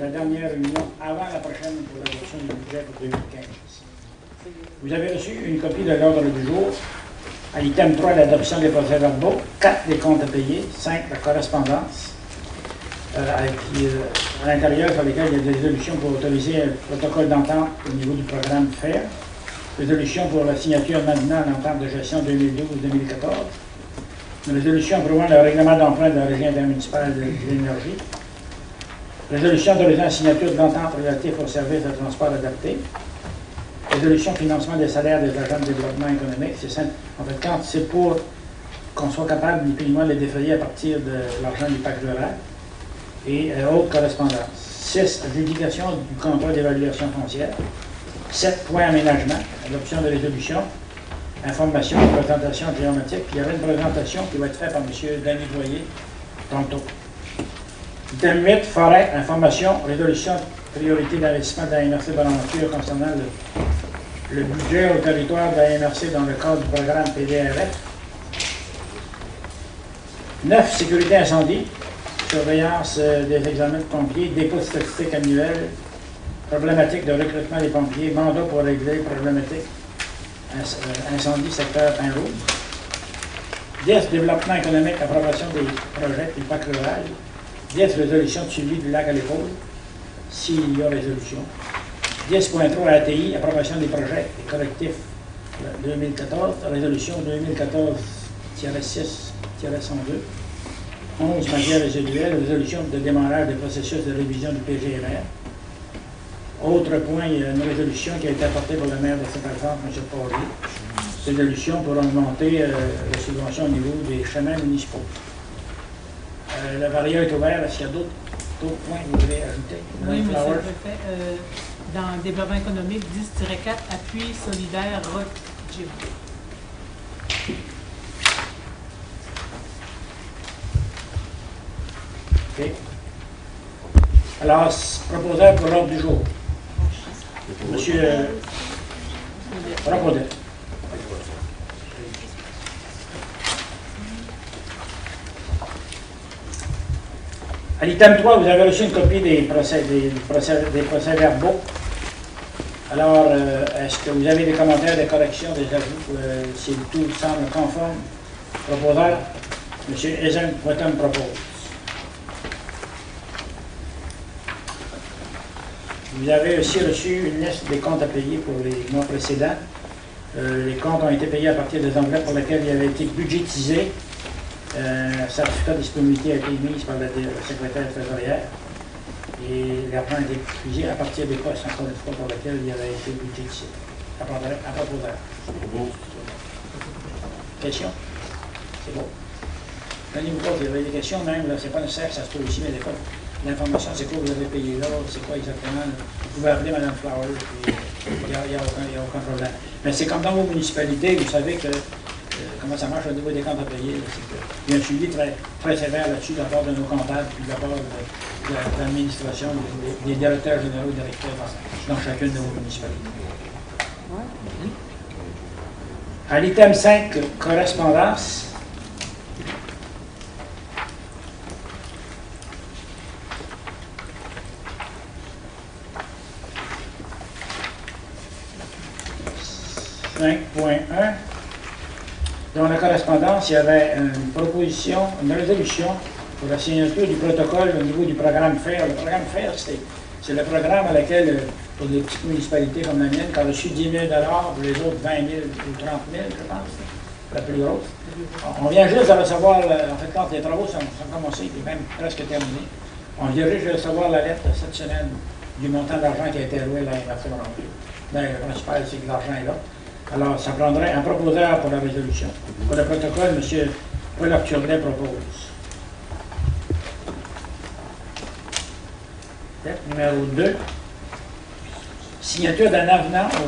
la dernière réunion avant la prochaine pour l'adoption du budget pour 2015. Vous avez reçu une copie de l'ordre du jour. À l'item 3, l'adoption des procès-verbaux, 4 des comptes à payer, 5 la correspondance, à l'intérieur sur lesquels il y a des résolutions pour autoriser un protocole d'entente au niveau du programme FAIR, résolution pour la signature maintenant à l'entente de gestion 2012-2014, une résolution approuvant le règlement d'emprunt de la région intermunicipale de l'énergie, résolution autorisant la signature de l'entente relative aux services de transport adaptés, résolution financement des salaires des agents de développement économique. C'est simple. En fait, quand c'est pour qu'on soit capable, ni plus ni moins, de les défrayer à partir de l'argent du pacte rural et autres correspondances. 6. Adjudication du contrat d'évaluation foncière. 7. Point aménagement. Adoption de résolution. Information, présentation géométrique. Puis il y aura une présentation qui va être faite par M. Denis Boyer tantôt. Item 8. Forêt. Information. Résolution. Priorité d'investissement de la MRC Bonaventure concernant le budget au territoire de la MRC dans le cadre du programme PDRF. 9. Sécurité incendie, surveillance des examens de pompiers, dépôt de statistiques annuelles, problématique de recrutement des pompiers, mandat pour régler problématique incendie secteur Pin-Rouge. 10. Développement économique, approbation des projets du parc rural. 10. Résolution de suivi du lac à l'épaule, s'il y a résolution. 10.3 ATI, approbation des projets et correctifs 2014, résolution 2014-6-102. 11 matières résiduelles, résolution de démarrage des processus de révision du PGMR. Autre point, il y a une résolution qui a été apportée par le maire de Saint-Alphonse, M. Pauli. Résolution pour augmenter la subvention au niveau des chemins municipaux. Le variant est ouvert. Est-ce qu'il y a d'autres points que vous voulez ajouter? Oui, M. le préfet. Dans le développement économique, 10-4, appui solidaire ROC-GIB. OK. Alors, proposeur pour l'ordre du jour. Monsieur Rapaudet. À l'item 3, vous avez reçu une copie des procès-verbaux. Alors, est-ce que vous avez des commentaires, des corrections, des ajouts, si tout semble conforme? Proposeur, M. Ezen Wetton propose. Vous avez aussi reçu une liste des comptes à payer pour les mois précédents. Les comptes ont été payés à partir des enveloppes pour lesquelles il avait été budgétisé. Un certificat de disponibilité a été mis par le secrétaire trésorière. Et l'argent a été utilisé à partir des postes, encore une fois, pour lesquels il avait été budgétisé. À proposeur. Question? C'est bon. Donnez-vous pas, vous avez des questions, même, là, c'est pas nécessaire que ça se trouve ici, mais des fois, l'information, c'est quoi vous avez payé là, c'est quoi exactement. Vous pouvez appeler Mme Flower, puis il n'y a aucun problème. Mais c'est comme dans vos municipalités, vous savez que comment ça marche au niveau des comptes à payer. Il y a un suivi très, très sévère là-dessus de la part de nos comptables, puis de la part de l'administration, des directeurs généraux et directeurs dans chacune de vos municipalités. À l'item 5, correspondance. Dans la correspondance, il y avait une proposition, une résolution pour la signature du protocole au niveau du programme FAIR. Le programme FAIR, c'est le programme à laquelle, pour des petites municipalités comme la mienne, qui a reçu 10 000 pour les autres 20 000 ou 30 000, je pense, la plus grosse. On vient juste de recevoir, en fait, quand les travaux sont commencés, et même presque terminés, on vient juste de recevoir la lettre cette semaine du montant d'argent qui a été alloué à la MRC Bonaventure. Le principal, c'est que l'argent est là. Alors, ça prendrait un proposeur pour la résolution. Pour le protocole, M. Paul Turlet propose. Numéro 2. Signature d'un avenant au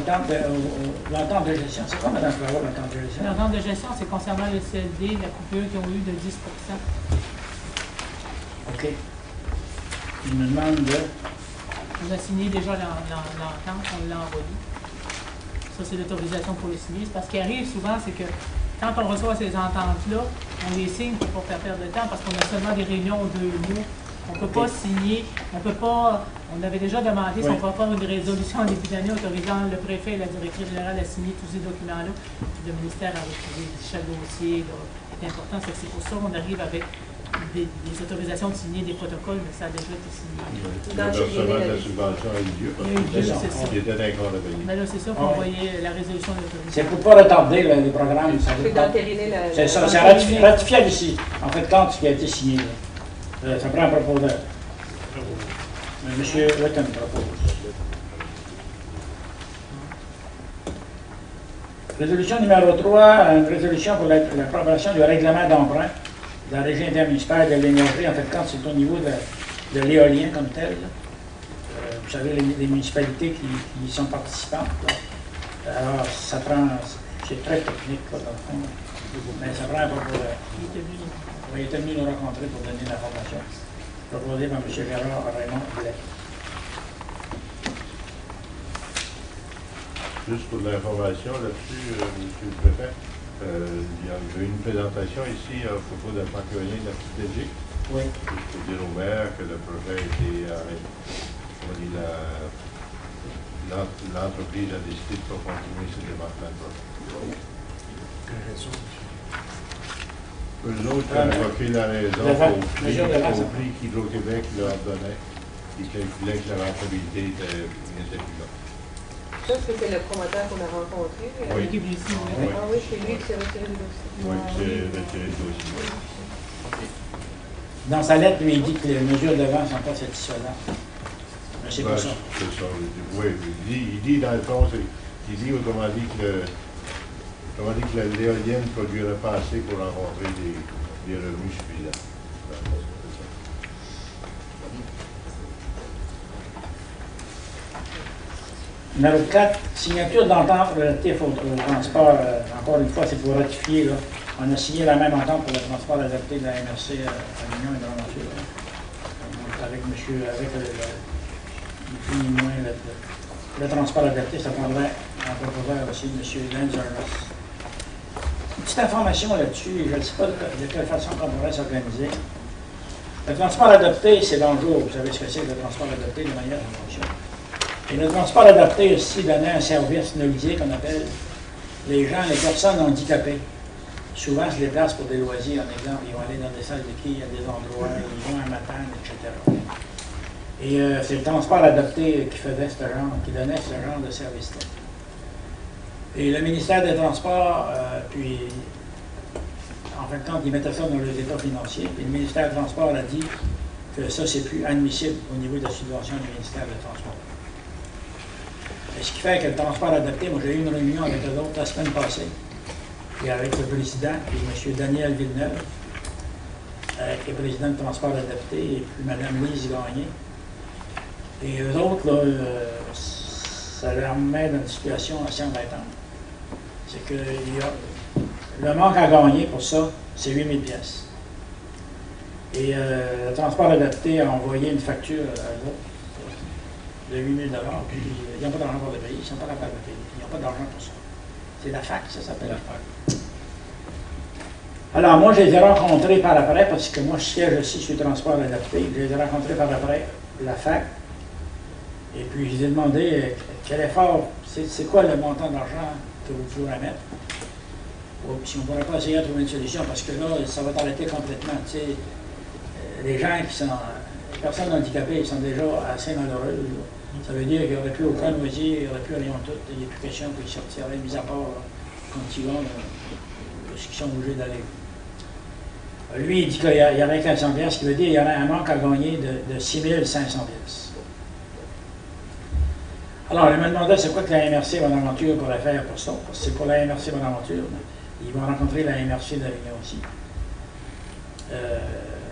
l'entente de gestion. C'est quoi, Mme Flower, l'entente de gestion? L'entente de gestion, c'est concernant le CLD, la coupure qu'ils ont eu de 10 %. OK. Il me demande de... On a signé déjà l'entente, on l'a envoyé. Ça, c'est l'autorisation pour le signer. Parce qu'il arrive souvent, c'est que quand on reçoit ces ententes-là, on les signe pour faire perdre de temps parce qu'on a seulement des réunions 2 mois On ne peut pas signer, on avait déjà demandé si on peut faire une résolution en début d'année autorisant le préfet et la directrice générale à signer tous ces documents-là. Le ministère a refusé. Chaque dossier est important. C'est pour ça qu'on arrive avec des autorisations de signer des protocoles, mais ça a déjà été signé. Le versement de la subvention a eu lieu parce qu'il était d'accord de payer. Mais là, c'est ça qu'on voyait la résolution de l'autorisation. C'est pour ne pas retarder les programmes. C'est ça, c'est ratifiable ici. En fait, quand ce qui a été signé, ça prend un proposeur. M. Witten propose. Résolution numéro 3, une résolution pour l'approbation du règlement d'emprunt de la régie intermunicipale de l'énergie. En fait, quand c'est au niveau de l'éolien comme tel. Vous savez, les municipalités qui sont participantes. Alors, ça prend, c'est très technique, là, dans le fond. Mais ça prend un proposeur. Il était venu nous rencontrer pour donner l'information. Proposé par M. Gérard Raymond Blais. Juste pour de l'information là-dessus, M. le Préfet, il y a eu une présentation ici à propos d'un parc éolien de la petite Belgique. Oui. Je peux dire au maire que le projet a été arrêté. L'entreprise a décidé de ne pas continuer ce développement de projet. Eux autres ont évoqué la raison au prix qu'Hydro-Québec leur donnait. Ils calculaient que la rentabilité n'était plus là. Ça, c'était le promoteur qu'on a rencontré. Oui. Ah oui, c'est lui qui s'est retiré du dossier. Oui, c'est retiré du dossier. Dans sa lettre, lui, il dit que les mesures de vent ne sont pas satisfaisantes. Mais c'est pas ça. C'est ça. Oui, il dit dans le fond, il dit autrement dit que l'éolienne ne produirait pas assez pour rencontrer des revenus suffisants. Numéro 4, signature d'entente relative au transport. Encore une fois, c'est pour ratifier. Là. On a signé la même entente pour le transport adapté de la MRC à l'Union et de la Nature. Avec le transport adapté, ça prendrait un proposeur aussi, M. Lenzernos. Une petite information là-dessus, je ne sais pas de quelle façon on pourrait s'organiser. Le transport adapté, c'est dangereux. Vous savez ce que c'est le transport adapté de manière de fonction. Et le transport adapté aussi donnait un service nolisé qu'on appelle les personnes handicapées. Souvent se déplacent pour des loisirs, par exemple, ils vont aller dans des salles de quilles, à des endroits, ils vont à Matane, etc. Et c'est le transport adapté qui faisait qui donnait ce genre de service-là. Et le ministère des Transports, puis en fin de compte, ils mettaient ça dans les états financiers, puis le ministère des Transports a dit que ça, c'est plus admissible au niveau de la subvention du ministère des Transports. Et ce qui fait que le transport adapté, moi j'ai eu une réunion avec eux autres la semaine passée, et avec le président, puis M. Daniel Villeneuve, qui est président du transport adapté, et puis Mme Lise Gagné. Et eux autres, là, ça leur met dans une situation assez embêtante. C'est que le manque à gagner pour ça, c'est 8 000 pièces. Et le transport adapté a envoyé une facture à eux autres de 8 000 puis ils n'ont pas d'argent pour le payer, ils ne sont pas capables de payer, ils n'ont pas d'argent pour ça. C'est la fac, ça s'appelle la fac. Alors moi, je les ai rencontrés par après, parce que moi je siège aussi sur le transport adapté, je les ai rencontrés par après, la fac, et puis je les ai demandé quel effort, c'est quoi le montant d'argent que vous pouvez mettre, si on ne pourrait pas essayer de trouver une solution, parce que là, ça va t'arrêter complètement. Tu sais, les gens qui sont, les personnes handicapées, ils sont déjà assez malheureuses. Ça veut dire qu'il n'y aurait plus aucun loisir, il n'y aurait plus rien tout, il n'y a plus question qu'ils sortiraient, mis à part quand ils vont, ce qu'ils sont obligés d'aller. Lui, il dit qu'il y aurait 1500 pièces, ce qui veut dire qu'il y aurait un manque à gagner de 6500 pièces. Alors, il me demandait c'est quoi que la MRC Bonaventure pourrait faire pour ça, parce que c'est pour la MRC Bonaventure. Ils vont rencontrer la MRC d'Avignon aussi.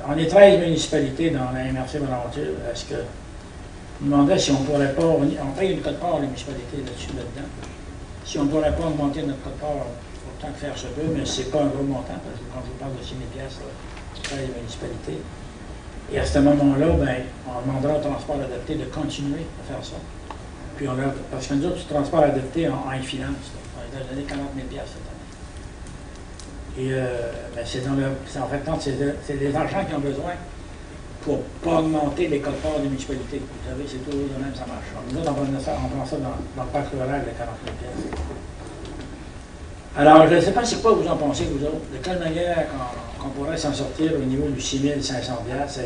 On est 13 municipalités dans la MRC Bonaventure. Est-ce que je me demandais si on ne pourrait pas, on paye une cote-part les municipalités là-dedans, si on ne pourrait pas augmenter notre cote-part autant que faire se peut, mais ce n'est pas un gros montant, parce que quand je vous parle de 6 000 pour 13 municipalités. Et à ce moment-là, ben, on demandera au transport adapté de continuer à faire ça. Puis parce que nous autres, le transport adapté, on y finance. On a donné 40 000 cette année. Et ben, en fait, c'est des argents qu'ils ont besoin pour ne pas augmenter les quotes-parts des municipalités. Vous savez, c'est toujours de même, ça marche. Alors, nous autres, on prend ça dans le parc rural, les 40 000 pièces. Alors, je ne sais pas c'est quoi vous en pensez, vous autres. De quelle manière qu'on pourrait s'en sortir au niveau du 6 500 pièces?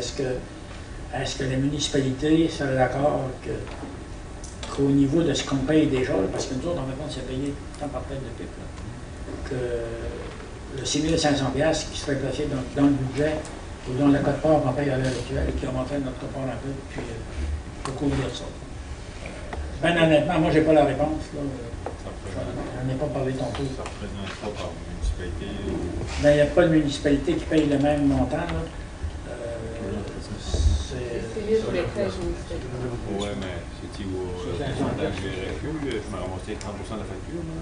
Est-ce que les municipalités seraient d'accord qu'au niveau de ce qu'on paye déjà, parce que nous autres, en fait, on s'est payé tant par tête de pipe, là, que le 6 500 pièces qui serait placé dans le budget ou dans la quote-part qu'on paye à l'heure actuelle, qui augmenterait notre quote-part un peu, puis pour couvrir ça. Ben honnêtement, moi, j'ai pas la réponse. Là. J'en ai pas parlé tantôt. Ça représente pas par municipalité? Ben, il n'y a pas de municipalité qui paye le même montant. Là. C'est mieux pour les 13 municipalités. Oui, mais c'est-tu au pourcentage du RFU? Je m'ai ramassé 30 de la facture, là?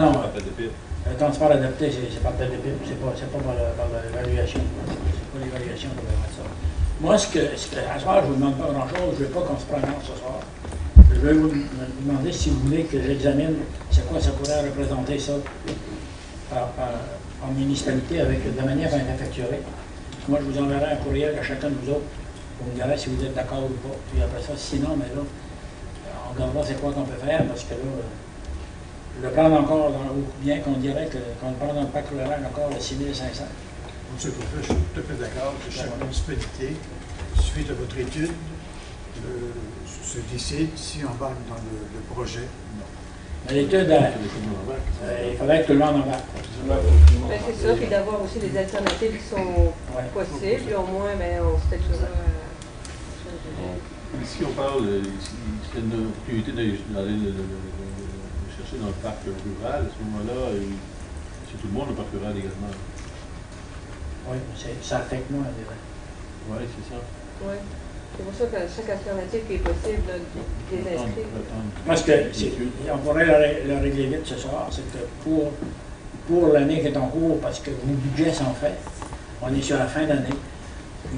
Non. Pas de dépit. Quand tu parles adopté, c'est par tête de pipe, c'est pas par l'évaluation. C'est pas l'évaluation qui va mettre ça. Moi, à ce soir, je ne vous demande pas grand-chose, je ne veux pas qu'on se prononce ce soir. Je vais vous demander si vous voulez que j'examine c'est quoi ça pourrait représenter ça en municipalité de manière à facturer. Moi, je vous enverrai un courriel à chacun de vous autres. Vous me direz si vous êtes d'accord ou pas. Puis après ça, sinon, mais là, on regardera c'est quoi qu'on peut faire parce que là, le prendre encore, ou bien qu'on dirait qu'on le prend dans le parc rural encore le 6 500. Monsieur le préfet, je suis tout à fait d'accord que chaque municipalité, suite à votre étude, se décide si on embarque dans le projet ou non. Mais l'étude, il faudrait que tout le monde embarque. Ben, c'est ça, puis d'avoir aussi des alternatives qui sont possibles, puis au moins, ben, on se fait Ici, on parle, c'est une opportunité d'aller chercher dans le parc rural. À ce moment-là, c'est tout le monde le parc rural également. Oui, ça affecte moi, je dirais. Oui, c'est ça. Oui. C'est pour ça que chaque alternative qui est possible, là, des inscrits. Moi, on pourrait le régler vite ce soir, c'est que pour l'année qui est en cours, parce que vos budgets sont faits, on est sur la fin d'année,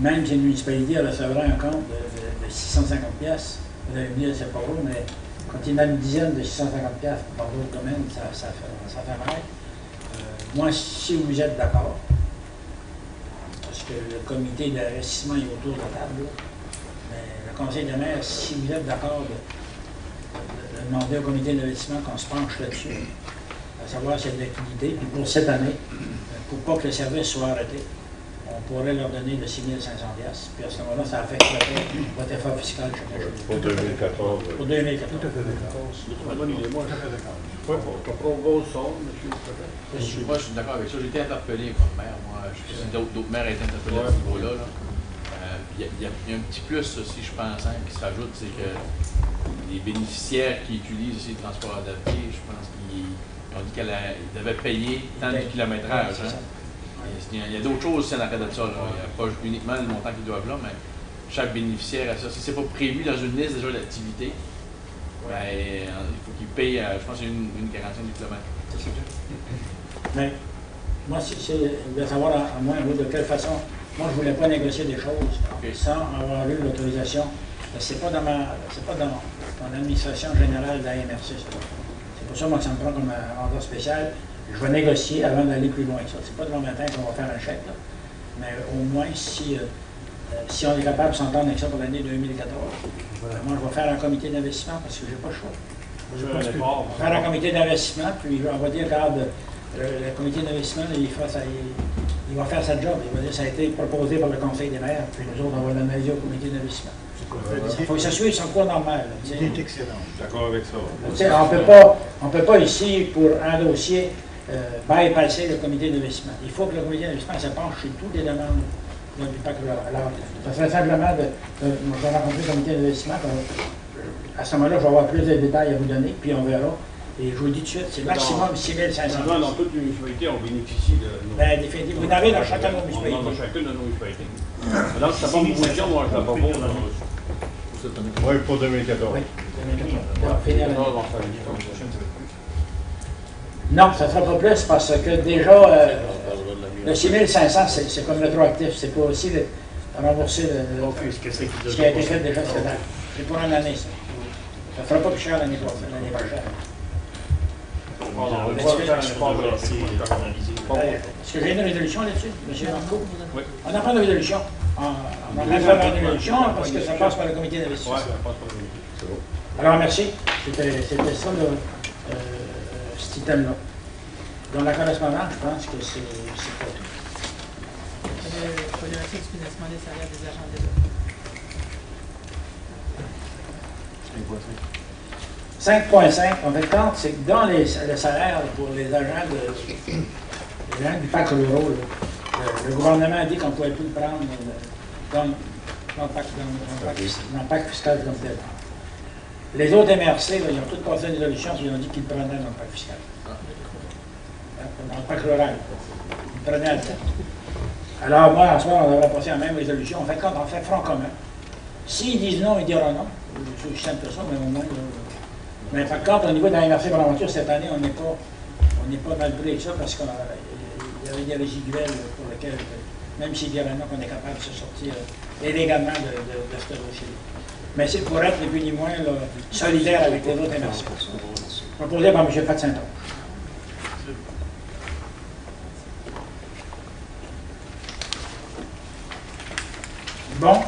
même si une municipalité recevrait un compte de 650 pièces, vous allez me dire c'est pas gros, mais quand il y en a une dizaine de 650 pièces par d'autres domaines, ça fait mal. Moi, si vous êtes d'accord, parce que le comité d'investissement est autour de la table, là, mais le conseil de maire, si vous êtes d'accord de demander au comité d'investissement qu'on se penche là-dessus, à savoir cette activité, puis pour cette année, pour pas que le service soit arrêté, on pourrait leur donner de 6 500 pièces. Puis à ce moment-là, ça affecte votre effort fiscal. Pour 2014. Pour 2014. Tout à fait d'accord. C'est une bonne idée. Moi, Tout à fait d'accord. je propose ça, monsieur le préfet. Moi, je suis d'accord avec ça. J'ai été interpellé comme maire. Moi, je sais que d'autres maires étaient interpellés à ce niveau-là. Là. Il y a un petit plus aussi, je pense, qui se rajoute, c'est que les bénéficiaires qui utilisent aussi le transport adapté, je pense qu'ils ont dit qu'ils devaient payer tant de kilométrage. Hein. Il y a d'autres choses aussi dans le cadre de ça. Là. Il n'y a pas uniquement le montant qu'ils doivent là, mais chaque bénéficiaire a ça. Si ce n'est pas prévu dans une liste déjà d'activités, ben, il faut qu'ils payent, je pense, une quarantaine de kilomètres. Mais moi, je voulais savoir à moi de quelle façon. Moi, je ne voulais pas négocier des choses sans avoir eu l'autorisation. C'est pas dans mon administration générale de la MRC. C'est pour ça moi, que ça me prend comme un mandat spécial. Je vais négocier avant d'aller plus loin que ça. C'est pas demain matin qu'on va faire un chèque, là. Mais au moins, si on est capable de s'entendre avec ça pour l'année 2014, moi, je vais faire un comité d'investissement parce que je n'ai pas le choix. Je vais faire un comité d'investissement, puis on va dire, regarde, le comité d'investissement, il va faire sa job. Il va dire, ça a été proposé par le conseil des maires, puis nous autres, on va l'analyser au comité d'investissement. Il faut que ça suive son cours normal. L'idée est excellente. D'accord avec ça. On peut pas ici, pour un dossier, bypasser le comité d'investissement. Il faut que le comité d'investissement se penche sur toutes les demandes du parc rural. Alors, ça serait simplement je vais rencontrer le comité d'investissement. À ce moment-là, je vais avoir plus de détails à vous donner, puis on verra. Et je vous le dis tout de suite, c'est maximum 6 500. Dans toutes les municipalités, on bénéficie de nos... Ben, définitivement. Vous en avez dans chacun de nos municipalités. Dans chacune de nos municipalités. Donc, c'est pas une position, moi, je la propose. Oui, pour 2014. Oui. Non, ça ne sera pas plus parce que déjà, le 6 500, c'est comme rétroactif. C'est pas aussi rembourser ce qui a été fait déjà cette année. C'est pour une année, ça. Ça ne fera pas plus cher l'année prochaine. Est-ce que j'ai une résolution là-dessus, M. Marco? Oui. On en prend une résolution. en réservant une élection parce que ça passe par le comité d'investissement. Ouais, ça passe pas bien. C'est bon. Alors, merci. C'était ça, cet item-là. Dans la correspondance, je pense que c'est pas tout. Problématique du financement des salaires des agents de 5.5, en fait, compte, c'est que dans le salaire pour les agents du pacte ruraux, le gouvernement a dit qu'on ne pouvait plus le prendre dans le pacte fiscal comme tel. Les autres MRC, ils ont tous passé une résolution qui ont dit qu'ils le prenaient dans le pacte fiscal. Dans le pacte rural. Ils le prenaient à tête. Alors, moi, en ce moment, on devrait passer la même résolution. En fait, quand on fait front commun, s'ils disent non, ils diront non. C'est aussi simple que ça, mais au moins. Mais par contre, au niveau de la MRC Bonaventure, cette année, on n'est pas mal pris avec ça parce qu'il y avait des résiduels pour lesquels, même s'ils diraient non, qu'on est capable de se sortir illégalement de ce dossier-là. Mais c'est pour être, ni plus ni moins, là, solidaire avec les autres MRC. Proposé par M. Pat Saint-Onge. Bon.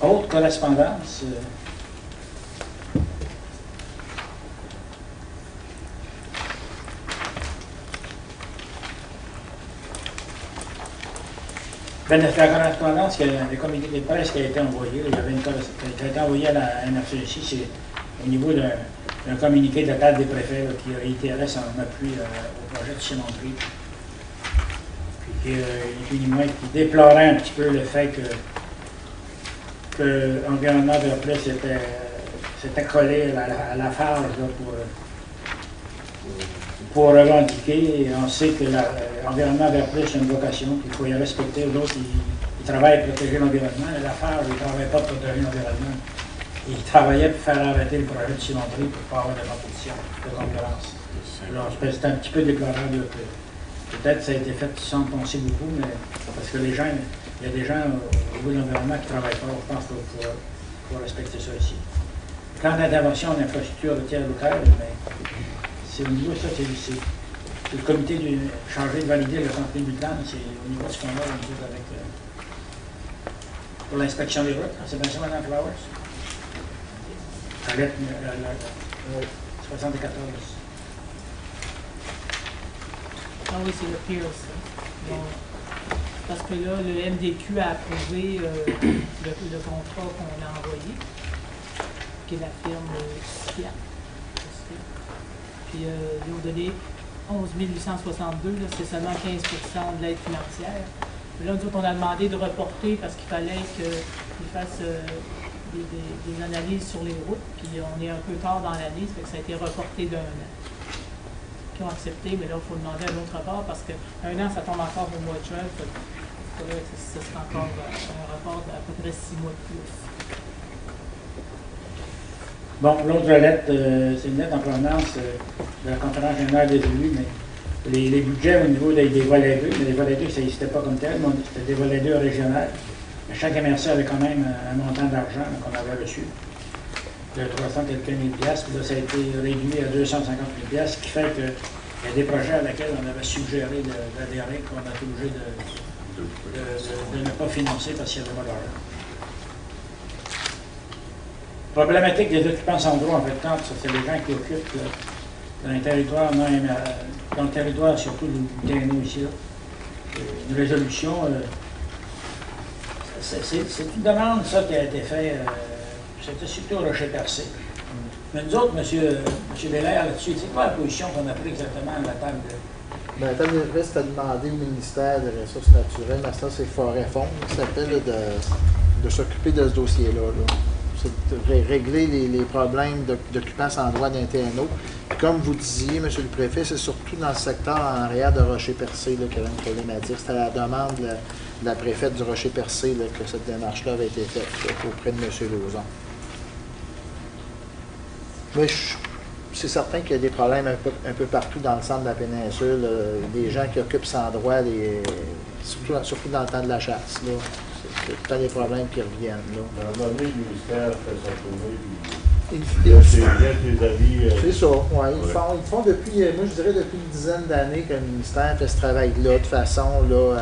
Autre correspondance. La correspondance, le communiqué de presse qui a été envoyé, il y avait une correspondance qui a été envoyée à la NRCC, c'est au niveau d'un communiqué de la table des préfets là, qui réitérait son appui au projet de cimenterie. Puis qui déplorait un petit peu le fait que l'environnement de Verplay s'était collé à la phase là, pour revendiquer. Et on sait que l'environnement Verplay, c'est une vocation qu'il faut y respecter. L'autre, ils travaillent pour protéger l'environnement. La phase, ils ne travaillent pas pour protéger l'environnement. Ils travaillaient pour faire arrêter le projet de cimenterie pour ne pas avoir de compétition, de concurrence. Alors, c'est un petit peu déplorable que peut-être ça a été fait sans penser beaucoup, mais parce que les gens, il y a des gens au niveau de l'environnement qui ne travaillent pas, je pense qu'il faut respecter ça ici. Plan d'intervention en infrastructure de tiers local, mais c'est au niveau de ça, c'est le comité chargé de valider le contenu du plan, c'est au niveau de ce qu'on a avec pour l'inspection des routes. C'est bien ça, Mme Flowers? La lettre 74. Ah oui, c'est le Pierce. Bon, parce que là, le MDQ a approuvé le contrat qu'on a envoyé, qui est la firme SIA. Puis ils ont donné 11 862, c'est seulement 15 de l'aide financière. Mais là, nous autres, on a demandé de reporter parce qu'il fallait qu'ils fassent des analyses sur les routes, puis on est un peu tard dans l'année, ça fait que ça a été reporté d'1 an. Qui ont accepté, mais là, il faut demander un autre rapport parce qu'un an, ça tombe encore au mois de juin. Ce sera encore un rapport d'à peu près 6 mois de plus. Bon, l'autre lettre, c'est une lettre en provenance de la conférence générale des élus, mais les budgets au niveau des volets 2, mais les volets 2, ça n'existait pas comme tel, mais c'était des volets 2 régionaux. Chaque MRC avait quand même un montant d'argent qu'on avait reçu. De 300 quelques mille piastres, puis là, ça a été réduit à 250 000 ce qui fait qu'il y a des projets à laquelle on avait suggéré d'adhérer, qu'on a été obligé de ne pas financer parce qu'il n'y avait pas d'argent. Problématique des occupants sans droit, en fait, ça, c'est les gens qui occupent dans les territoires, dans le territoire, surtout du TNO ici, là. Une résolution, c'est une demande, ça, qui a été faite. C'était surtout au Rocher-Percé. Mais nous autres, M. Belair, là-dessus, c'est quoi la position qu'on a prise exactement à la table de... Bien, la table de risque a demandé au ministère des Ressources naturelles, mais ça, c'est Forêt Fonds, ça s'appelle de s'occuper de ce dossier-là. C'est de régler les problèmes d'occupants sans droit d'un TNO. Puis comme vous disiez, M. le Préfet, c'est surtout dans le secteur en arrière de Rocher-Percé qu'il y avait une problématique. C'était à la demande de la préfète du Rocher-Percé que cette démarche-là avait été faite auprès de M. Lauzon. Mais c'est certain qu'il y a des problèmes un peu partout dans le centre de la péninsule. Des gens qui occupent sans droit, surtout dans le temps de la chasse. tout des problèmes qui reviennent. Là. À un moment donné, le ministère fait son tournée, puis Il- il jette les avis. C'est ça, ouais. Ils font depuis, moi je dirais depuis une dizaine d'années que le ministère fait ce travail-là de façon là,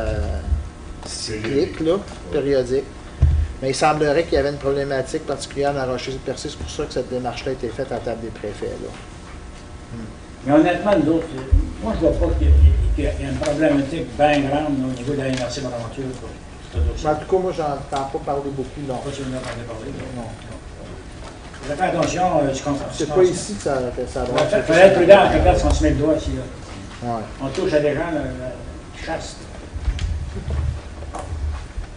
cyclique, là, périodique. Mais il semblerait qu'il y avait une problématique particulière dans Rocher-Percé. C'est pour ça que cette démarche-là a été faite à la table des préfets. Là. Mais honnêtement, nous autres, moi, je ne vois pas qu'il y a une problématique bien grande au niveau de la MRC Bonaventure. Mais en tout cas, moi, j'en entends pas parler beaucoup. Non. Pas si on en a parlé. Non. Je vais faire attention, je comprends. C'est pas ici que ça doit Il faut être prudent quand on se met le doigt ici. Là. Ouais. On touche à des gens qui chassent.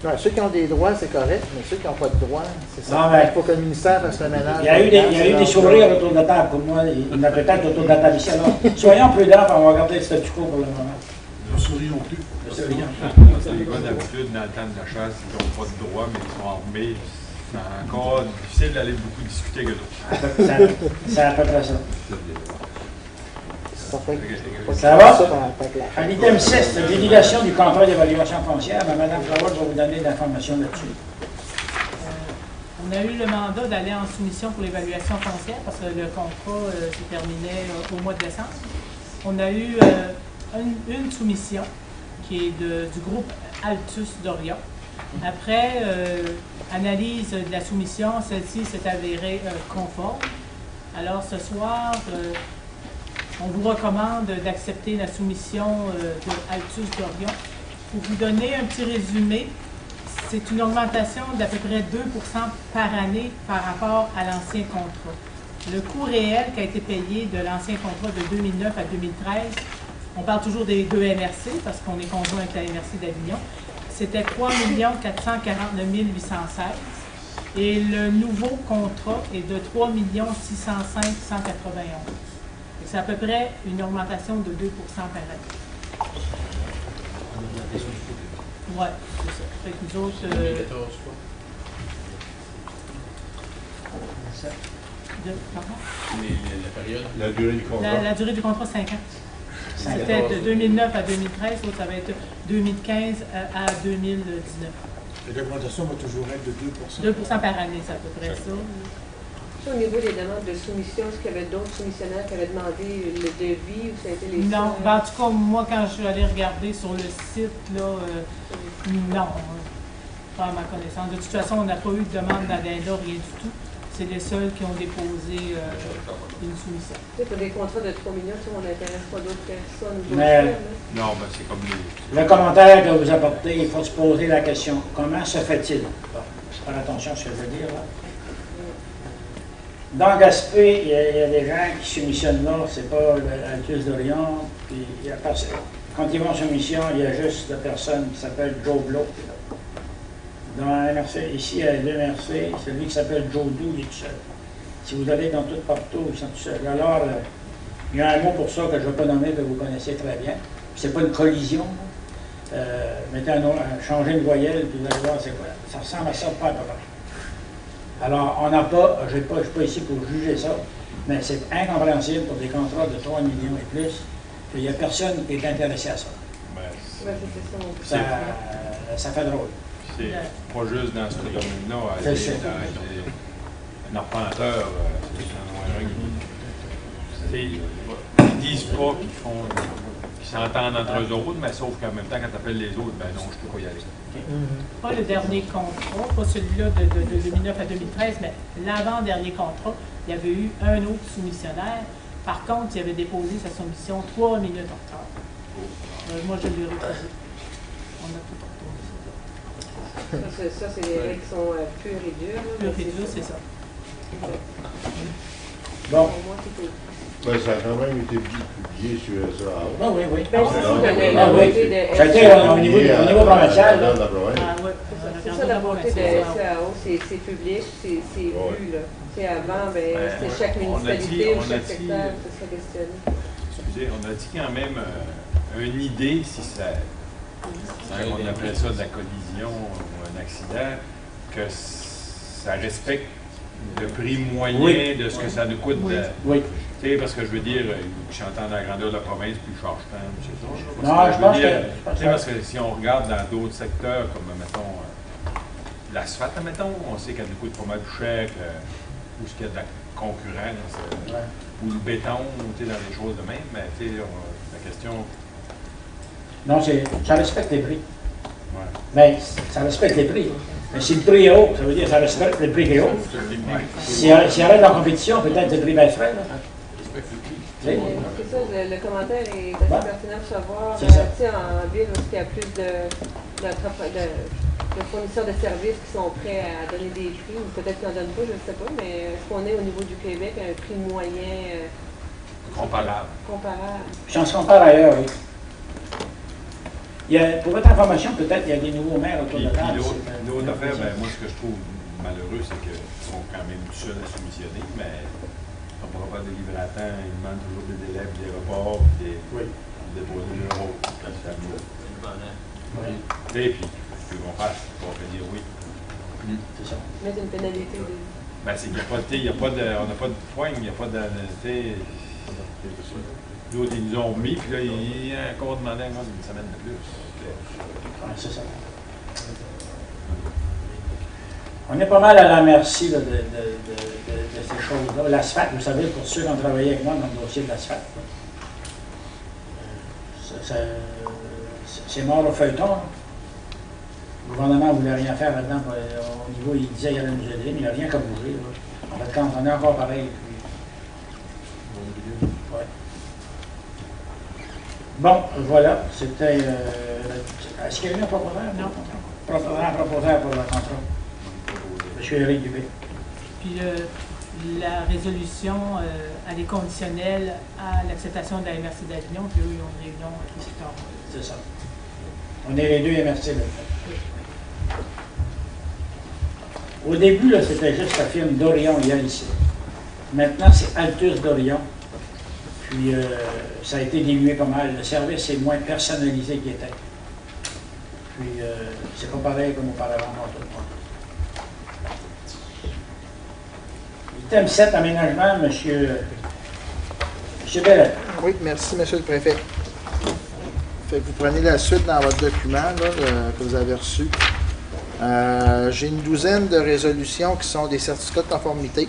Ouais, ceux qui ont des droits, c'est correct, mais ceux qui n'ont pas de droits, c'est ça. Non, mais- Il faut que le ministère fasse le ménage. Il y a eu des sourires autour de la table pour moi. Il y en a peut-être autour de la table ici. Alors, soyons prudents, on va regarder le statu quo pour le moment. Ne sourions plus. C'est les gars d'habitude, dans le temps de la chasse, ils n'ont pas de droit, mais ils sont armés. C'est encore difficile d'aller beaucoup discuter avec eux autres. C'est à peu près ça. Ça va? va? À l'item 6, la délégation du contrat d'évaluation foncière, Mme Flavois va vous donner de l'information là-dessus. On a eu le mandat d'aller en soumission pour l'évaluation foncière parce que le contrat se terminait au mois de décembre. On a eu une soumission qui est du groupe Altus d'Orion. Après analyse de la soumission, celle-ci s'est avérée conforme. Alors ce soir, on vous recommande d'accepter la soumission de Altus d'Orion. Pour vous donner un petit résumé, c'est une augmentation d'à peu près 2 par année par rapport à l'ancien contrat. Le coût réel qui a été payé de l'ancien contrat de 2009 à 2013, on parle toujours des deux MRC parce qu'on est conjoint avec la MRC d'Avignon, c'était 3 449 816 et le nouveau contrat est de 3 605 191. C'est à peu près une augmentation de 2 par année. Oui, c'est ça. Fait que nous autres. 2014, quoi. Pardon? La période. La durée du contrat. La durée du contrat, 5 ans. C'était de 2009 à 2013, l'autre, ça va être 2015 à 2019. Et l'augmentation va toujours être de 2 2 par année, c'est à peu près ça. Au niveau des demandes de soumission, est-ce qu'il y avait d'autres soumissionnaires qui avaient demandé le devis ou ça a été les Non, seuls? ben, en tout cas, moi, quand je suis allée regarder sur le site, là, non, pas à ma connaissance. De toute façon, on n'a pas eu de demande d'addenda, rien du tout. C'est les seuls qui ont déposé une soumission. Tu sais, pour des contrats de 3 millions, tu sais, on n'intéresse pas d'autres personnes ou d'autres Mais- firmes, là. Non, ben c'est comme les. Le commentaire que vous apportez, il faut se poser la question, comment se fait-il? Bon, je prends attention à ce que je veux dire là. Dans Gaspé, il y a des gens qui soumissionnent là, c'est pas l'Altus d'Orion, puis il y a personne. Quand ils vont en soumission, il y a juste la personne qui s'appelle Joe Blow. Dans la MRC, ici, il y a deux MRC, celui qui s'appelle Joe Doux, il est tout seul. Si vous allez dans tout partout, ils sont tout seuls. Alors, il y a un mot pour ça que je ne vais pas nommer, que vous connaissez très bien. C'est pas une collision. Mettez changer une voyelle, puis vous allez voir c'est quoi. Ça ressemble à ça, pas à peu près. Alors, on n'a pas, je ne suis pas ici pour juger ça, mais c'est incompréhensible pour des contrats de 3 millions et plus qu'il n'y a personne qui est intéressé à ça. Ben, Ouais, c'était ça. Ça fait drôle. c'est pas juste dans ce domaine-là. C'est ça. Un arpenteur, ils disent pas qu'ils s'entendent entre eux autres, mais sauf qu'en même temps, quand tu appelles les autres, ben non, je peux pas y aller. Pas le dernier contrat, pas celui-là de 2009 à 2013, mais l'avant-dernier contrat, il y avait eu un autre soumissionnaire. Par contre, il avait déposé sa soumission 3 minutes en retard. Moi, je l'ai refusé. On a tout retourné ça. Ça, c'est des règles qui sont pures et dures. là, Pur mais et dur, c'est ça. Bon. Pour moi, c'est tout. Ben, ça a quand même été publié sur ça. Ah oui, oui. Ben, c'est ça, la oui. montée de Ça a été au niveau provincial. là. Ah, ouais. C'est ça, la montée de SAO, c'est public, c'est vu, là. C'est avant, ben, c'était chaque municipalité ou chaque secteur qui se questionné. Excusez, on a dit quand même une idée, si ça, on appelle ça de la collision ou un accident, que ça respecte le prix moyen de ce que ça nous coûte. Oui. Tu sais, parce que je veux dire, je suis en la grandeur de la province, puis je charge tant, c'est ça. Non, je pense veux dire, que- tu sais, parce que si on regarde dans d'autres secteurs, comme, mettons, l'asphalte, admettons, on sait qu'elle coûte pas mal plus cher où il y a de la concurrence, ou le béton, dans les choses de même, mais la question... Non, ça respecte les prix. Ouais. Mais ça respecte les prix. Mais si le prix est haut, ça veut dire que ça respecte le prix qui est haut. S'il y aurait de la compétition, peut-être le prix baisserait. C'est ça, le commentaire est assez pertinent pour savoir. En ville où il y a plus de fournisseurs de services qui sont prêts à donner des prix, ou peut-être qu'ils n'en donnent pas, je ne sais pas, mais est-ce qu'on est au niveau du Québec à un prix moyen comparable? Si on se compare ailleurs, oui. Pour votre information, peut-être il y a des nouveaux maires autour de la table. L'autre affaire, moi, ce que je trouve malheureux, c'est qu'ils sont quand même tout seuls à soumissionner, mais on ne pourra pas délivrer à temps. Ils demandent toujours des délais, des reports, puis déposer leur rôle. Et puis, ils vont faire, ils vont dire oui. C'est ça. Mettre une pénalité. C'est qu'il n'y a pas de, on n'a pas de poigne, il n'y a pas de, d'autres, ils nous ont mis, puis là, il a encore demandé à moi une semaine de plus. C'est ça. On est pas mal à la merci de ces choses-là. L'asphalte, vous savez, pour ceux qui ont travaillé avec moi dans le dossier de l'asphalte, c'est mort au feuilleton. Le gouvernement ne voulait rien faire là-dedans. Au niveau, il disait qu'il allait nous aider, mais il n'y a rien qu'à bouger. En fait, quand on est encore pareil. Ouais. Bon, voilà, c'était... Est-ce qu'il y a eu un proposeur? Non. Un proposeur pour le contrat. M. Éric Dubé. Puis la résolution, elle est conditionnelle à l'acceptation de la MRC d'Avignon, puis eux, ils ont une réunion plus tard. C'est ça. On est les deux MRC là. Au début, c'était juste la firme d'Orion ici. Maintenant, c'est Altus d'Orion. Puis, ça a été dilué pas mal. Le service est moins personnalisé qu'il était. Puis, c'est pas pareil comme auparavant. Item 7, aménagement, M. Bellet. Oui, merci, M. le Préfet. Fait que vous prenez la suite dans votre document là, que vous avez reçu. J'ai une douzaine de résolutions qui sont des certificats de conformité.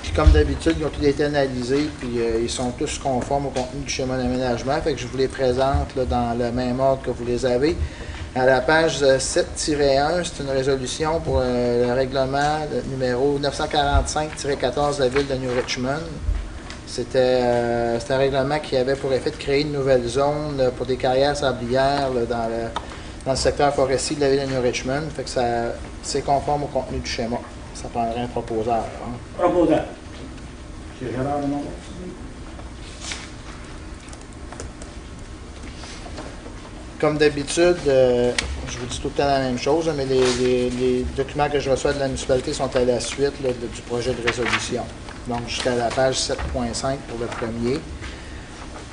Puis comme d'habitude, ils ont tous été analysés, puis ils sont tous conformes au contenu du schéma d'aménagement. Fait que je vous les présente là, dans le même ordre que vous les avez. À la page 7-1, c'est une résolution pour le règlement numéro 945-14 de la ville de New Richmond. C'était un règlement qui avait pour effet de créer une nouvelle zone pour des carrières sablières là, dans le secteur forestier de la ville de New Richmond. Fait que c'est conforme au contenu du schéma. Ça prendrait un proposeur. Hein. Proposeur. M. Gérard Lemont. Comme d'habitude, je vous dis tout le temps la même chose, mais les documents que je reçois de la municipalité sont à la suite là, du projet de résolution. Donc, jusqu'à la page 7.5 pour le premier.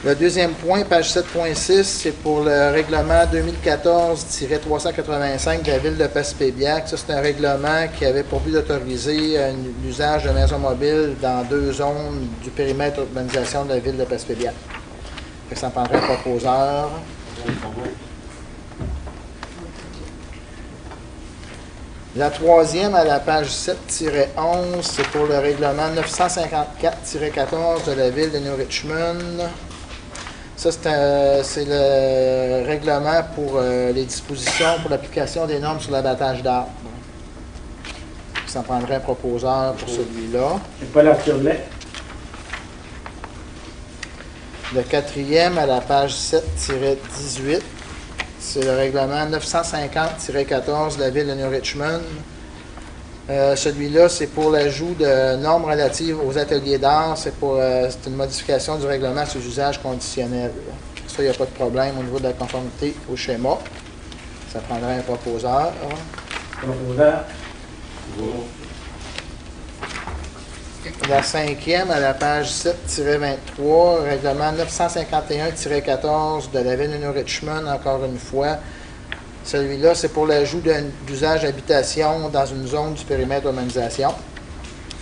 Le deuxième point, page 7.6, c'est pour le règlement 2014-385 de la ville de Passepébiac. Ça, c'est un règlement qui avait pour but d'autoriser l'usage de maisons mobiles dans 2 zones du périmètre d'urbanisation de la ville de Passepébiac. Ça prendrait un proposeur. La troisième, à la page 7-11, c'est pour le règlement 954-14 de la ville de New Richmond. Ça, c'est le règlement pour les dispositions pour l'application des normes sur l'abattage d'arbres. Ça prendrait un proposeur pour celui-là. C'est pas l'Arthur-Lait. Le quatrième, à la page 7-18, c'est le règlement 950-14 de la ville de New Richmond. Celui-là, c'est pour l'ajout de normes relatives aux ateliers d'art. C'est une modification du règlement sur usage conditionnel. Ça, il n'y a pas de problème au niveau de la conformité au schéma. Ça prendrait un proposeur. Proposeur. La cinquième, à la page 7-23, règlement 951-14 de la ville de New Richmond, encore une fois. Celui-là, c'est pour l'ajout d'usage d'habitation dans une zone du périmètre d'urbanisation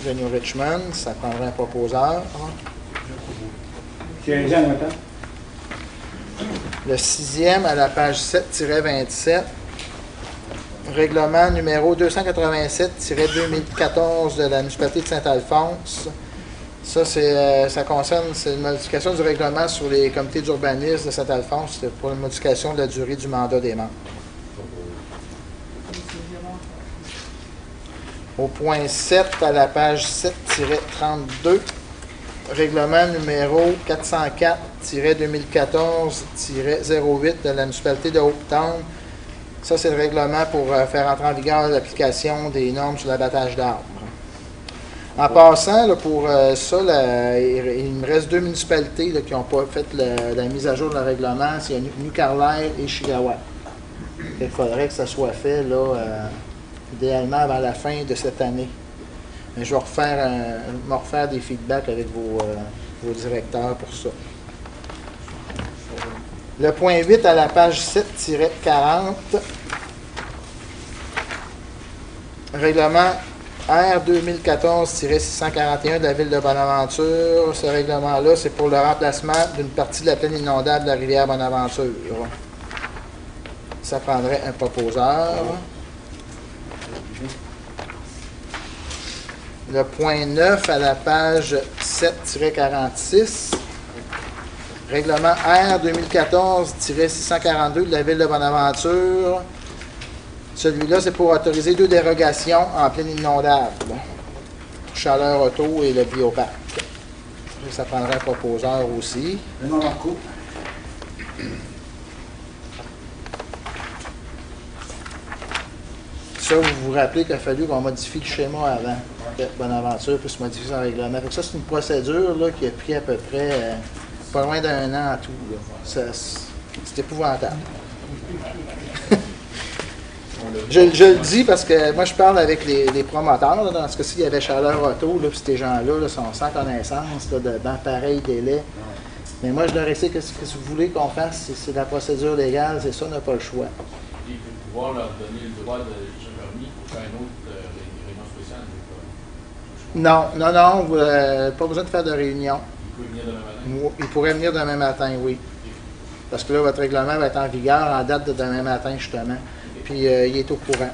de New Richmond. Ça prendrait un proposeur. Le sixième, à la page 7-27, règlement numéro 287-2014 de la municipalité de Saint-Alphonse. Ça, ça concerne, c'est une modification du règlement sur les comités d'urbanisme de Saint-Alphonse. C'est pour une modification de la durée du mandat des membres. Au point 7, à la page 7-32, règlement numéro 404-2014-08 de la municipalité de Hope-Town. Ça, c'est le règlement pour faire entrer en vigueur l'application des normes sur l'abattage d'arbres. En passant, là, pour ça, il me reste 2 municipalités là, qui n'ont pas fait la mise à jour de le règlement. C'est New Carlisle et Shigawa. Il faudrait que ça soit fait là, idéalement avant la fin de cette année. Mais je vais refaire des feedbacks avec vos directeurs pour ça. Le point 8 à la page 7-40, règlement R 2014-641 de la Ville de Bonaventure. Ce règlement-là, c'est pour le remplacement d'une partie de la plaine inondable de la rivière Bonaventure. Ça prendrait un proposeur. Le point 9 à la page 7-46. Règlement R 2014-642 de la Ville de Bonaventure. Celui-là, c'est pour autoriser 2 dérogations en plaine inondable. Pour chaleur auto et le bioparc. Ça prendrait un proposeur aussi. Le nom en cours. Ça, vous vous rappelez qu'il a fallu qu'on modifie le schéma avant que Bonaventure puisse modifier son règlement. Fait que ça, c'est une procédure là, qui a pris à peu près pas loin d'1 an en tout. C'est épouvantable. Je le dis parce que moi, je parle avec les promoteurs. Là, dans ce cas-ci, il y avait Chaleur Auto, puis ces gens-là sont sans connaissance dans pareil délai. Mais moi, je leur ai dit que ce que vous voulez qu'on fasse, c'est la procédure légale, c'est ça, on n'a pas le choix. Il faut pouvoir leur donner le droit de se permis pour faire une autre réunion spéciale. Non, pas besoin de faire de réunion. Il peut venir demain matin? Il pourrait venir demain matin, oui. Parce que là, votre règlement va être en vigueur en date de demain matin, justement. Puis, il est au courant.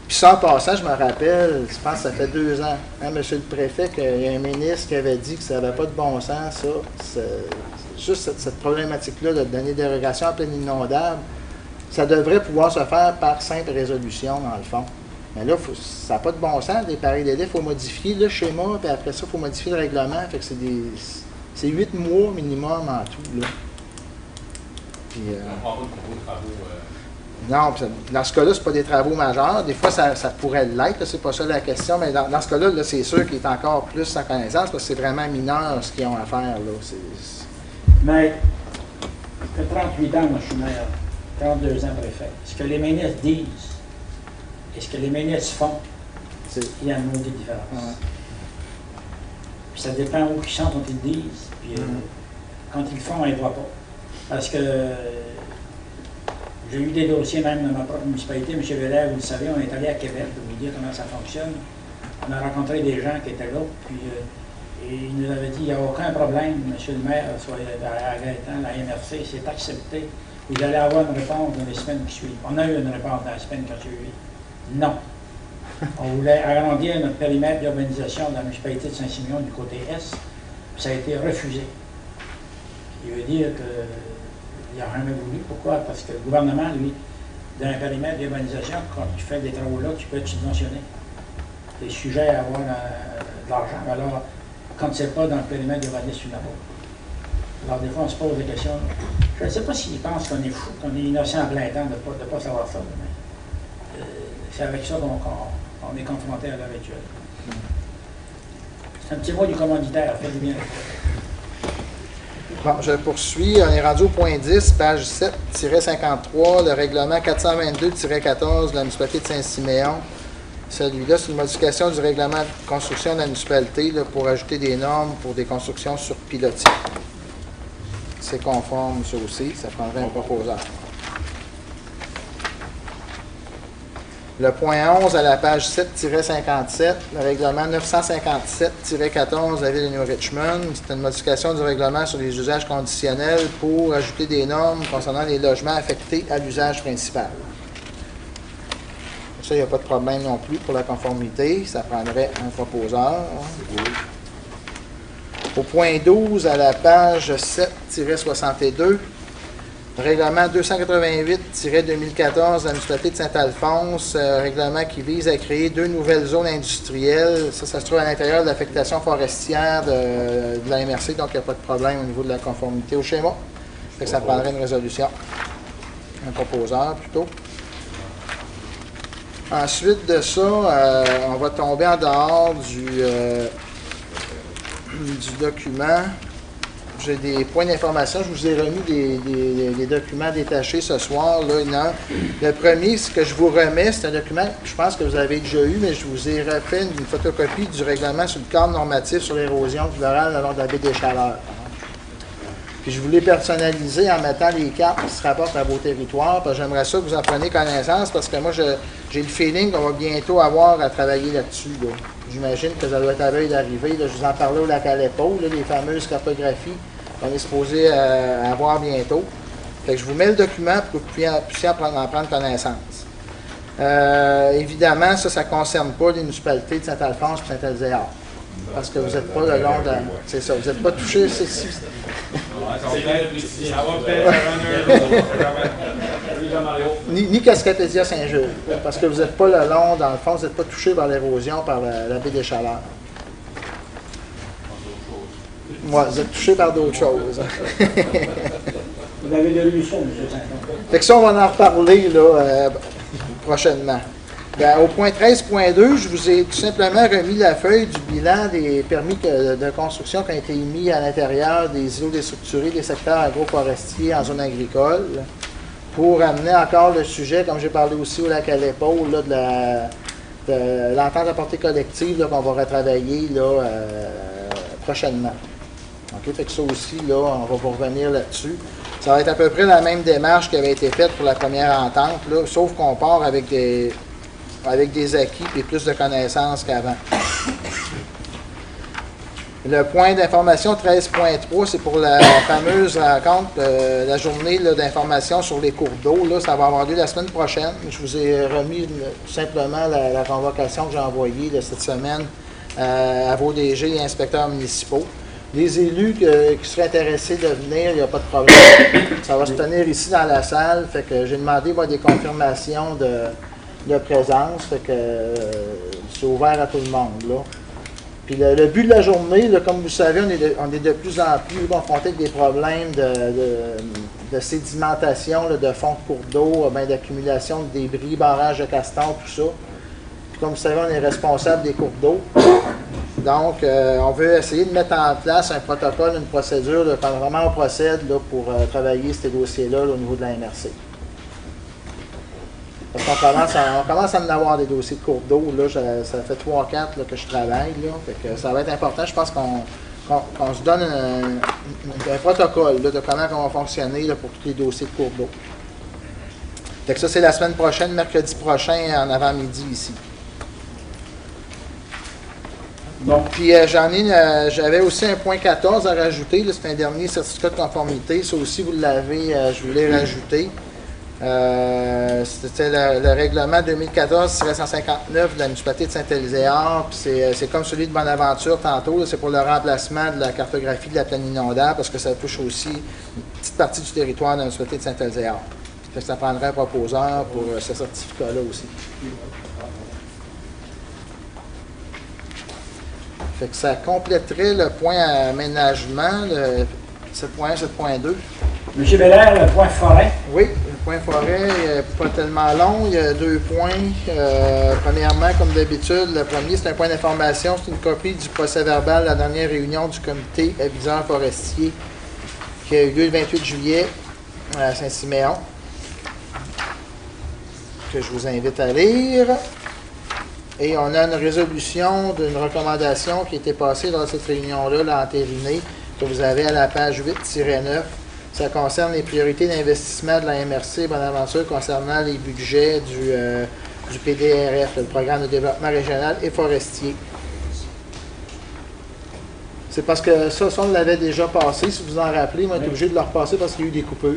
Puis ça, en passant, je me rappelle, je pense que ça fait 2 ans, hein, monsieur le préfet, qu'il y a un ministre qui avait dit que ça n'avait pas de bon sens, ça. Juste cette problématique-là de donner dérogation en pleine inondable, ça devrait pouvoir se faire par simple résolution, dans le fond. Mais là, ça n'a pas de bon sens, des pareils délais. Il faut modifier le schéma, puis après ça, il faut modifier le règlement. Fait que c'est 8 mois minimum en tout, là. Puis, on prend pas de gros travaux. Non, dans ce cas-là, ce pas des travaux majeurs. Des fois, ça pourrait l'être, c'est pas ça la question, mais dans ce cas-là, c'est sûr qu'il est encore plus sans connaissance, parce que c'est vraiment mineur ce qu'ils ont à faire, là. Mais, ça fait 38 ans, moi, je suis maire, 32 ans préfet. Ce que les ministres disent et ce que les ministres font, il y a une maudite différence. Ouais. Puis ça dépend où ils sont quand ils le disent, puis quand ils le font, on ne les voit pas. Parce que j'ai eu des dossiers même dans ma propre municipalité. M. Veller, vous le savez, on est allé à Québec pour vous dire comment ça fonctionne. On a rencontré des gens qui étaient là, puis et ils nous avaient dit il n'y a aucun problème, M. le maire, soit à Gaétan, la MRC, c'est accepté. Vous allez avoir une réponse dans les semaines qui suivent. On a eu une réponse dans la semaine qui a suivi. Non. On voulait agrandir notre périmètre d'urbanisation dans la municipalité de Saint-Siméon du côté Est, puis ça a été refusé. Il veut dire qu'il n'a jamais voulu. Pourquoi? Parce que le gouvernement, lui, dans un périmètre d'urbanisation, quand tu fais des travaux là, tu peux être subventionné. Tu es sujet à avoir de l'argent. Alors, quand tu ne sais pas dans le périmètre d'urbanisme, tu n'as pas. Alors, des fois, on se pose des questions. Je ne sais pas s'ils pensent qu'on est fou, qu'on est innocent à plein temps de ne pas savoir ça. Mais c'est avec ça qu'on est confronté à l'heure actuelle. C'est un petit mot du commanditaire, faites bien. Bon, je poursuis. On est rendu au point 10, page 7-53, le règlement 422-14 de la municipalité de Saint-Siméon. Celui-là, c'est une modification du règlement de construction de la municipalité là, pour ajouter des normes pour des constructions sur pilotis. C'est conforme, ça aussi. Ça prendrait un proposeur. Le point 11 à la page 7-57, le règlement 957-14 de la Ville de New Richmond. C'est une modification du règlement sur les usages conditionnels pour ajouter des normes concernant les logements affectés à l'usage principal. Ça, il n'y a pas de problème non plus pour la conformité. Ça prendrait un proposeur. Au point 12 à la page 7-62, règlement 288-2014 de la municipalité de Saint-Alphonse, règlement qui vise à créer 2 nouvelles zones industrielles. Ça se trouve à l'intérieur de l'affectation forestière de la MRC, donc il n'y a pas de problème au niveau de la conformité au schéma. Fait que ça prendrait une résolution. Un proposeur plutôt. Ensuite de ça, on va tomber en dehors du document. J'ai des points d'information. Je vous ai remis des documents détachés ce soir. Là, le premier, ce que je vous remets, c'est un document que je pense que vous avez déjà eu, mais je vous ai refait une photocopie du règlement sur le cadre normatif sur l'érosion florale le long de la baie des Chaleurs. Puis je voulais personnaliser en mettant les cartes qui se rapportent à vos territoires. Parce que j'aimerais ça que vous en preniez connaissance parce que moi, j'ai le feeling qu'on va bientôt avoir à travailler là-dessus. Là. J'imagine que ça doit être à veille d'arriver. Je vous en parlais au lac Aleppo, les fameuses cartographies qu'on est supposé avoir bientôt. Fait que je vous mets le document pour que vous puissiez en prendre connaissance. Évidemment, ça ne concerne pas les municipalités de Saint-Alphonse et Saint-Elzéar. Parce que vous n'êtes pas le long de... C'est ça, vous n'êtes pas touché... ni Cascapédia Saint-Jules, parce que vous n'êtes pas le long, dans le fond, vous n'êtes pas touché par l'érosion, par la baie des Chaleurs. Moi, vous êtes touché par d'autres choses. Vous avez de l'unisson, M. Saint-Jean. Fait que ça, on va en reparler là, prochainement. Bien, au point 13.2, je vous ai tout simplement remis la feuille du bilan des permis de construction qui ont été émis à l'intérieur des îlots déstructurés des secteurs agroforestiers en zone agricole pour amener encore le sujet, comme j'ai parlé aussi au lac Aleppo, là, de l'entente à portée collective là, qu'on va retravailler là, prochainement. OK, fait que ça aussi, là, on va vous revenir là-dessus. Ça va être à peu près la même démarche qui avait été faite pour la première entente, là, sauf qu'on part avec des acquis et plus de connaissances qu'avant. Le point d'information 13.3, c'est pour la fameuse rencontre, la journée d'information sur les cours d'eau. Là, ça va avoir lieu la semaine prochaine. Je vous ai remis simplement la convocation que j'ai envoyée là, cette semaine à vos DG et inspecteurs municipaux. Les élus qui seraient intéressés de venir, il n'y a pas de problème. Ça va se tenir ici dans la salle. Fait que j'ai demandé des confirmations de présence, fait que c'est ouvert à tout le monde. Là. Puis le but de la journée, là, comme vous savez, on est de plus en plus confronté avec des problèmes de sédimentation, là, de fonds de cours d'eau, d'accumulation de débris, barrages de castors, tout ça. Puis comme vous savez, on est responsable des cours d'eau. Donc, on veut essayer de mettre en place un protocole, une procédure, là, quand vraiment on procède là, pour travailler ces dossiers-là là, au niveau de la MRC. Parce qu'on commence à en avoir des dossiers de cours d'eau. Là, ça fait 3-4 que je travaille. Là, fait que ça va être important. Je pense qu'on se donne un protocole là, de comment on va fonctionner là, pour tous les dossiers de cours d'eau. Fait que ça, c'est la semaine prochaine, mercredi prochain, en avant-midi ici. Bon, puis j'avais aussi un point 14 à rajouter. C'est un dernier certificat de conformité. Ça aussi, vous l'avez, je voulais rajouter. C'était le règlement 2014-159 de la municipalité de Saint-Elzéar. C'est comme celui de Bonaventure tantôt. C'est pour le remplacement de la cartographie de la plaine inondable parce que ça touche aussi une petite partie du territoire de la municipalité de Saint-Elzéar. Ça prendrait un proposeur pour ce certificat-là aussi. Fait que ça compléterait le point aménagement, 7.1, 7.2. M. Belair, le point forêt. Oui, le point forêt n'est pas tellement long. Il y a 2 points. Premièrement, comme d'habitude, le premier, c'est un point d'information. C'est une copie du procès-verbal de la dernière réunion du comité aviseur forestier qui a eu lieu le 28 juillet à Saint-Siméon, que je vous invite à lire. Et on a une résolution d'une recommandation qui a été passée dans cette réunion-là, l'entérinée, que vous avez à la page 8-9. Ça concerne les priorités d'investissement de la MRC Bonaventure concernant les budgets du PDRF, le Programme de développement régional et forestier. C'est parce que ça, on l'avait déjà passé, si vous en rappelez, moi, on est obligé de le repasser parce qu'il y a eu des coupures.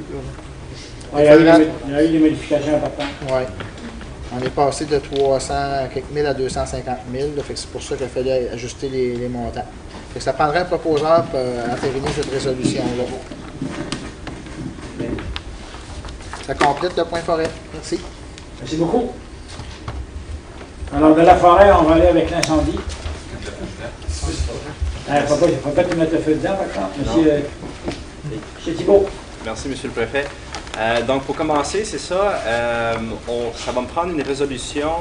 Il y a eu des modifications importantes. Oui. On est passé de 300 quelques mille à 250 000, là, fait que c'est pour ça qu'il fallait ajuster les montants. Fait que ça prendrait un proposeur pour entériner cette résolution-là. Ça complète le point forêt. Merci. Merci beaucoup. Alors, de la forêt, on va aller avec l'incendie. Il ne faut pas que tu mettes le feu dedans, par contre. Monsieur Thibault. Merci, Monsieur le Préfet. Donc, pour commencer, c'est ça. Ça va me prendre une résolution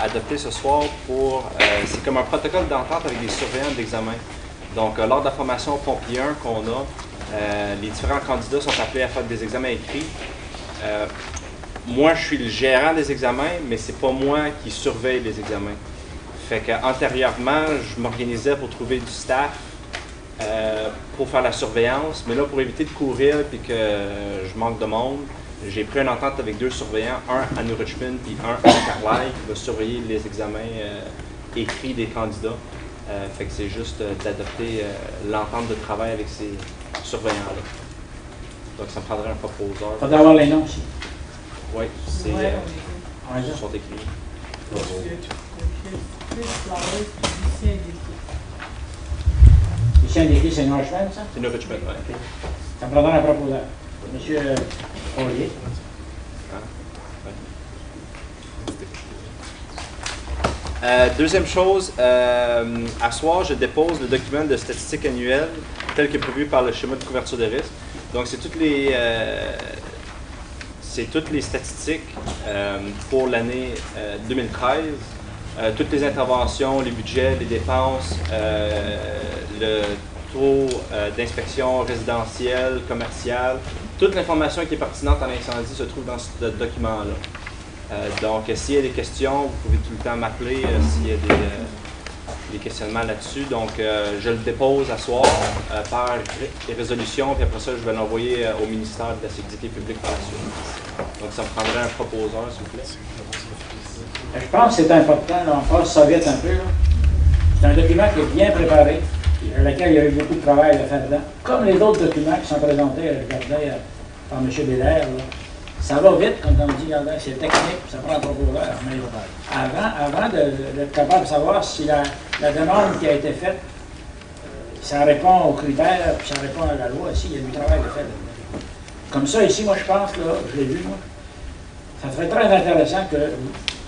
adoptée ce soir pour... c'est comme un protocole d'entente avec les surveillants d'examen. Donc, lors de la formation Pompier 1 qu'on a, les différents candidats sont appelés à faire des examens écrits. Moi, je suis le gérant des examens, mais c'est pas moi qui surveille les examens. Fait qu'antérieurement, je m'organisais pour trouver du staff pour faire la surveillance, mais là, pour éviter de courir et que je manque de monde, j'ai pris une entente avec 2 surveillants, un à New Richmond et un à Carlisle, qui va surveiller les examens écrits des candidats. Fait que c'est juste d'adopter l'entente de travail avec ces surveillants-là. Donc, ça me prendrait un proposeur. Il faudrait avoir les noms aussi. Oui, c'est sont écrits. Lucien Desclis, c'est New Richmond, ça? C'est New Richmond, oui. Okay. Ça me prendra un proposeur. Monsieur Ollier. Deuxième chose, à soir, je dépose le document de statistiques annuelles tel que prévu par le schéma de couverture de risque. Donc, c'est toutes les statistiques pour l'année 2013, toutes les interventions, les budgets, les dépenses, le taux d'inspection résidentielle, commerciale, toute l'information qui est pertinente à l'incendie se trouve dans ce document-là. Donc, s'il y a des questions, vous pouvez tout le temps m'appeler s'il y a des questionnements là-dessus. Donc, je le dépose à soir par résolution, puis après ça, je vais l'envoyer au ministère de la Sécurité publique par la suite. Donc, ça me prendrait un proposeur, s'il vous plaît. Je pense que c'est important, là, on passe ça vite un peu. C'est un document qui est bien préparé, dans lequel il y a eu beaucoup de travail à faire dedans. Comme les autres documents qui sont présentés, regardez, par M. Bélair, là. Ça va vite, comme on dit, c'est technique, ça prend un proposeur. Mais avant d'être capable de savoir si la demande qui a été faite, ça répond aux critères, puis ça répond à la loi aussi, il y a du travail de fait. Comme ça, ici, moi, je pense, là, je l'ai vu, moi, ça serait très intéressant que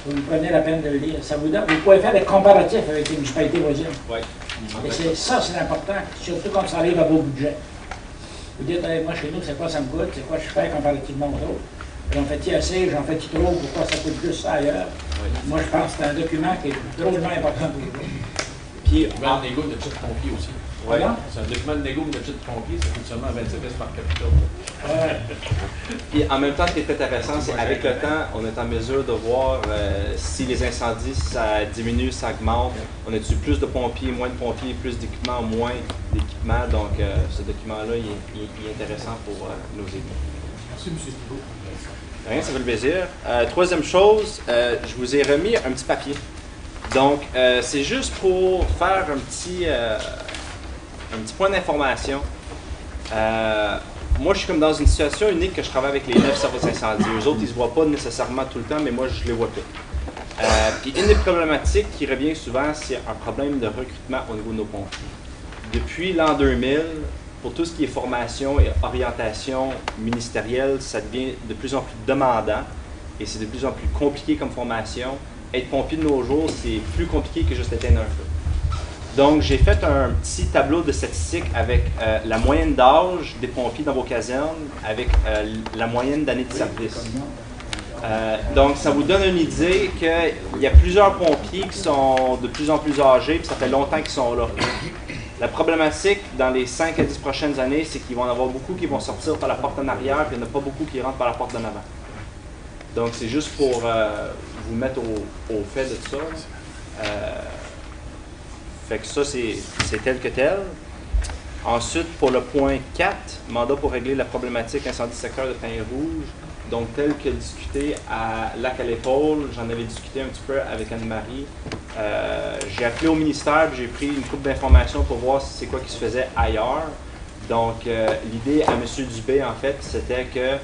vous preniez la peine de le lire. Ça vous pouvez faire des comparatifs avec les municipalités voisines. Oui. Et c'est important, surtout quand ça arrive à vos budgets. Vous dites, hey, moi, chez nous, c'est quoi ça me coûte, c'est quoi je fais comparativement aux autres. J'en fais-tu assez, j'en fais-tu trop, pourquoi ça coûte plus ça ailleurs? Oui. Moi, je pense que c'est un document qui est drôlement important pour vous. Puis, un document de négo de titre pompier aussi. Oui. C'est un document de négo de titre pompier, ça coûte seulement 27 pièces par capita. Puis, en même temps, ce qui est intéressant, c'est qu'avec le temps, on est en mesure de voir si les incendies, ça diminue, ça augmente. On a-tu plus de pompiers, moins de pompiers, plus d'équipements, moins d'équipements. Donc, ce document-là, il est intéressant pour nos élus. Merci, M. Thibault. Rien, ça fait le plaisir. Troisième chose, je vous ai remis un petit papier. Donc, c'est juste pour faire un petit point d'information. Moi, je suis comme dans une situation unique que je travaille avec les 9 services incendies. Eux autres, ils ne se voient pas nécessairement tout le temps, mais moi, je les vois tous. Puis, une des problématiques qui revient souvent, c'est un problème de recrutement au niveau de nos pompiers. Depuis l'an 2000, pour tout ce qui est formation et orientation ministérielle, ça devient de plus en plus demandant et c'est de plus en plus compliqué comme formation. Être pompier de nos jours, c'est plus compliqué que juste éteindre un feu. Donc, j'ai fait un petit tableau de statistiques avec la moyenne d'âge des pompiers dans vos casernes, avec la moyenne d'années de service. Donc, ça vous donne une idée qu'il y a plusieurs pompiers qui sont de plus en plus âgés, puis ça fait longtemps qu'ils sont là. La problématique dans les 5 à 10 prochaines années, c'est qu'il va y en avoir beaucoup qui vont sortir par la porte en arrière, puis il n'y en a pas beaucoup qui rentrent par la porte d'en avant. Donc, c'est juste pour vous mettre au fait de tout ça. Fait que ça, c'est tel que tel. Ensuite, pour le point 4, mandat pour régler la problématique incendie secteur de Pin-Rouge. Donc, tel que discuté à Lac à l'épaule, j'en avais discuté un petit peu avec Anne-Marie. J'ai appelé au ministère, j'ai pris une couple d'informations pour voir si c'est quoi qui se faisait ailleurs. Donc, l'idée à M. Dubé, en fait, c'était que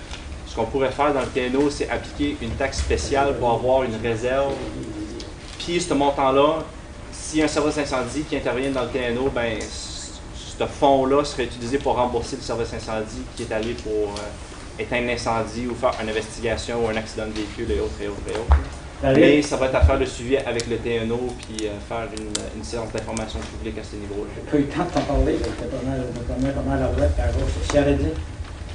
ce qu'on pourrait faire dans le TNO, c'est appliquer une taxe spéciale pour avoir une réserve. Puis, ce montant-là, s'il y a un service incendie qui intervient dans le TNO, ben ce fonds-là serait utilisé pour rembourser le service incendie qui est allé pour éteindre l'incendie ou faire une investigation ou un accident de véhicule et autres, et autres, et autres. Mais ça va être à faire le suivi avec le TNO puis faire une séance d'information publique à ce niveau-là. J'ai pas eu le temps de t'en parler, c'était pas mal à droite et à gauche. C'est réglé.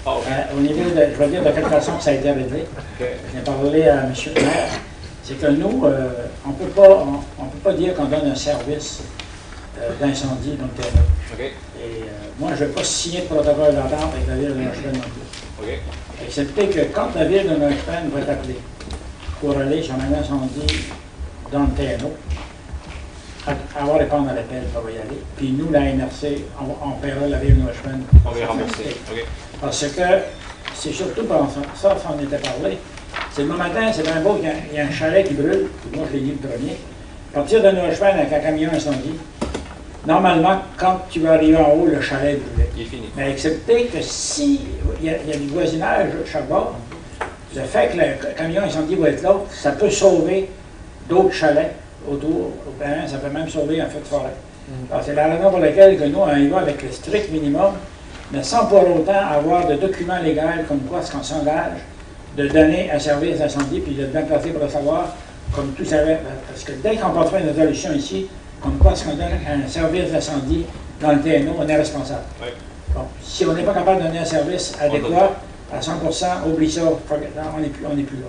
Au niveau de, je vais dire de quelle façon ça a été réglé. J'ai parlé à M. le maire. C'est que nous, on ne peut pas dire qu'on donne un service d'incendie dans le terrain. Et moi, je ne vais pas signer de protocole d'entente avec la ville de Neuchâtel non plus. Excepté que quand la ville de Neuchâtel va être appelée pour aller sur un incendie dans le TNO, avoir répondre à l'appel pour y aller. Puis nous, la MRC, on paiera la ville de Neuchâtel. On va y rembourser. Parce que c'est surtout pour ça, on était parlé. C'est le matin, c'est bien beau, il y a un chalet qui brûle, moi je l'ai dit le premier. À partir de Neuchâtel avec un camion incendie, normalement, quand tu vas arriver en haut, le chalet est brûlé. Il est fini. Mais excepté que si il y a du voisinage chaque bord, le fait que le camion incendie va être là, ça peut sauver d'autres chalets autour, ça peut même sauver un feu de forêt. C'est la raison pour laquelle que nous, on y va avec le strict minimum, mais sans pour autant avoir de documents légaux comme quoi ce qu'on s'engage de donner un service d'incendie, puis de bien placé pour le savoir, comme tout savait. Parce que dès qu'on portera une résolution ici, comme quoi ce qu'on donne un service d'incendie dans le TNO, on est responsable. Oui. Bon, si on n'est pas capable de donner un service adéquat, à 100%, oublie ça, on n'est plus là.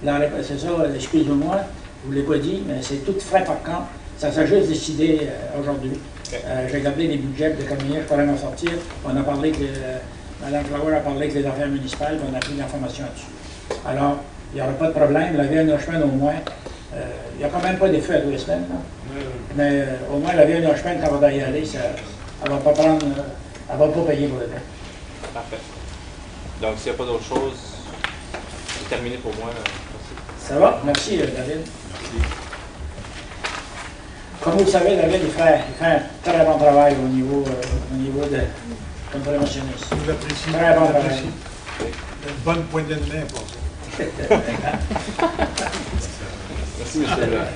Voilà. C'est ça, excusez-moi, je ne vous l'ai pas dit, mais c'est tout frais par contre. Ça s'est juste décidé aujourd'hui. J'ai regardé les budgets de combien je pourrais m'en sortir. On a parlé que Mme Flower a parlé avec les affaires municipales, on a pris l'information là-dessus. Alors, il n'y aura pas de problème. La ville de Neuchâtel, au moins, il n'y a quand même pas d'effet à 2 semaines. Mais au moins, la ville de Neuchâtel, quand on va y aller, elle ne va pas prendre, elle va pas payer pour le temps. Parfait. Donc, s'il n'y a pas d'autre chose, c'est terminé pour moi. Merci. Ça va? Merci, David. Merci. Comme vous le savez, David, il fait un très bon travail au niveau de, comme préventionniste. Je l'apprécie. Très bon travail. Une bonne poignée de main pour ça. Merci, M. Leblanc.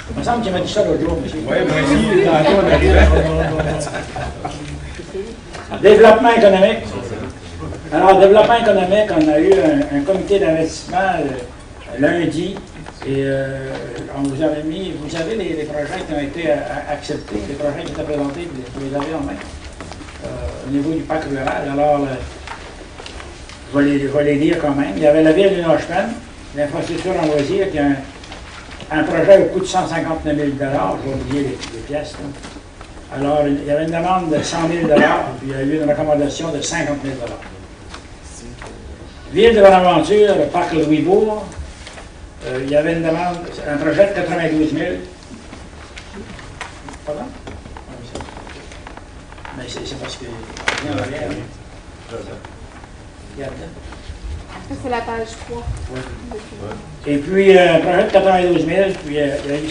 Il me semble qu'il m'a dit ça l'autre jour, monsieur. Oui, moi aussi, tantôt on arrivait. Développement économique. Alors, développement économique, on a eu un comité d'investissement lundi et on vous avait mis, vous avez les projets qui ont été acceptés, les projets qui étaient présentés, vous les avez en main au niveau du parc rural. Alors, je vais les lire quand même. Il y avait la ville de Neuchâtel, l'infrastructure en loisirs, qui a un projet au coût de 159 000 $. Je vais oublier les pièces. Là. Alors, il y avait une demande de 100 000 $, puis il y a eu une recommandation de 50 000 $. Ville de Bonaventure, le parc Louisbourg, il y avait une demande, un projet de 92 000 $. Pardon? Mais c'est parce que... C'est la page 3. Et puis, un projet de 92 000 $, puis il y a eu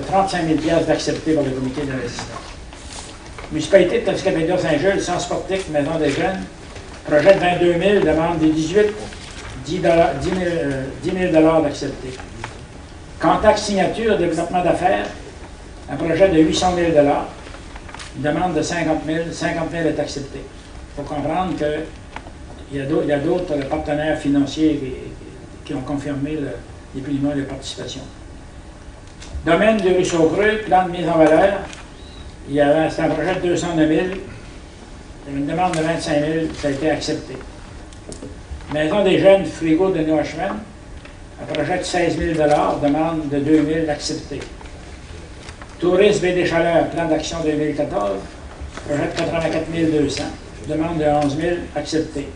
35 000 $ d'acceptés par le comité d'investissement. Municipalité de Toscapédia Saint-Jules, Sens Sportique, Maison des Jeunes, projet de 22 000 $, demande de 10 000 $ d'acceptés. Contact signature, développement d'affaires, un projet de 800 000 $, demande de 50 000 est accepté. Il faut comprendre qu'il y a d'autres partenaires financiers qui ont confirmé l'épuisement de participation. Domaine de Ruisseau-Creux, plan de mise en valeur, c'est un projet de 209 000 $, il y avait une demande de 25 000 $, ça a été accepté. Maison des jeunes, frigo de Neuchâtel, un projet de 16 000 $, demande de 2 000 accepté. Tourisme et des Chaleurs, plan d'action 2014, projet de 84 200, demande de 11 000 accepté.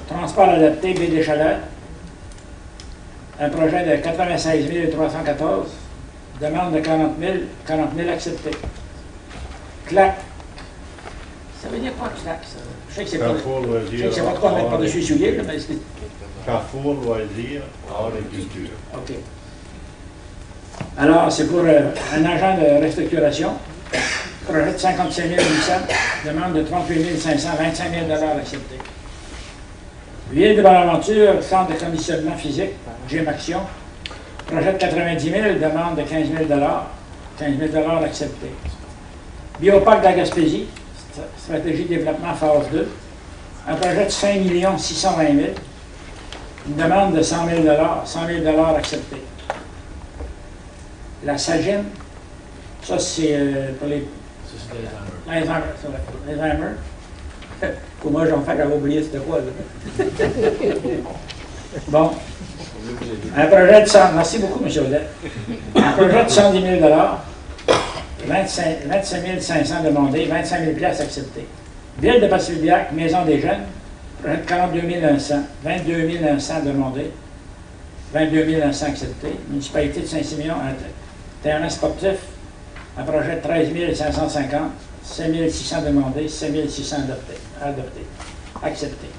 Transport adapté Baie des Chaleurs, un projet de 96 314, demande de 40 000 accepté. CLAC, Ça veut dire quoi, CNAP? Je sais que c'est pas, Carrefour loisirs. de quoi mettre par-dessus les souliers, là, mais c'est... Carrefour loisirs, art et culture. OK. Alors, c'est pour un agent de restructuration. Projet de 57 800, demande de 38 500, 25 000 accepté. Ville de Bonaventure, centre de conditionnement physique, Gym Action. Projet de 90 000, demande de 15 000 15 000 accepté. Bioparc de la Gaspésie, stratégie de développement phase 2. Un projet de 5 620 000, une demande de 100 000 accepté. La Sagine, ça c'est pour les Alzheimer. Pour moi, j'en fais, j'avais oublié c'était quoi. Là. Bon. Un projet de 100, merci beaucoup, M. Audet. Un projet de 110 000 25 500 demandés, 25 000 acceptés. Ville de Passivillacq, Maison des Jeunes, projet de 42 100, 22 100 demandés, 22 100 acceptés. Municipalité de Saint-Siméon, un terrain sportif, un projet de 13 550, 5 600 demandés, 5 600 adoptés, acceptés.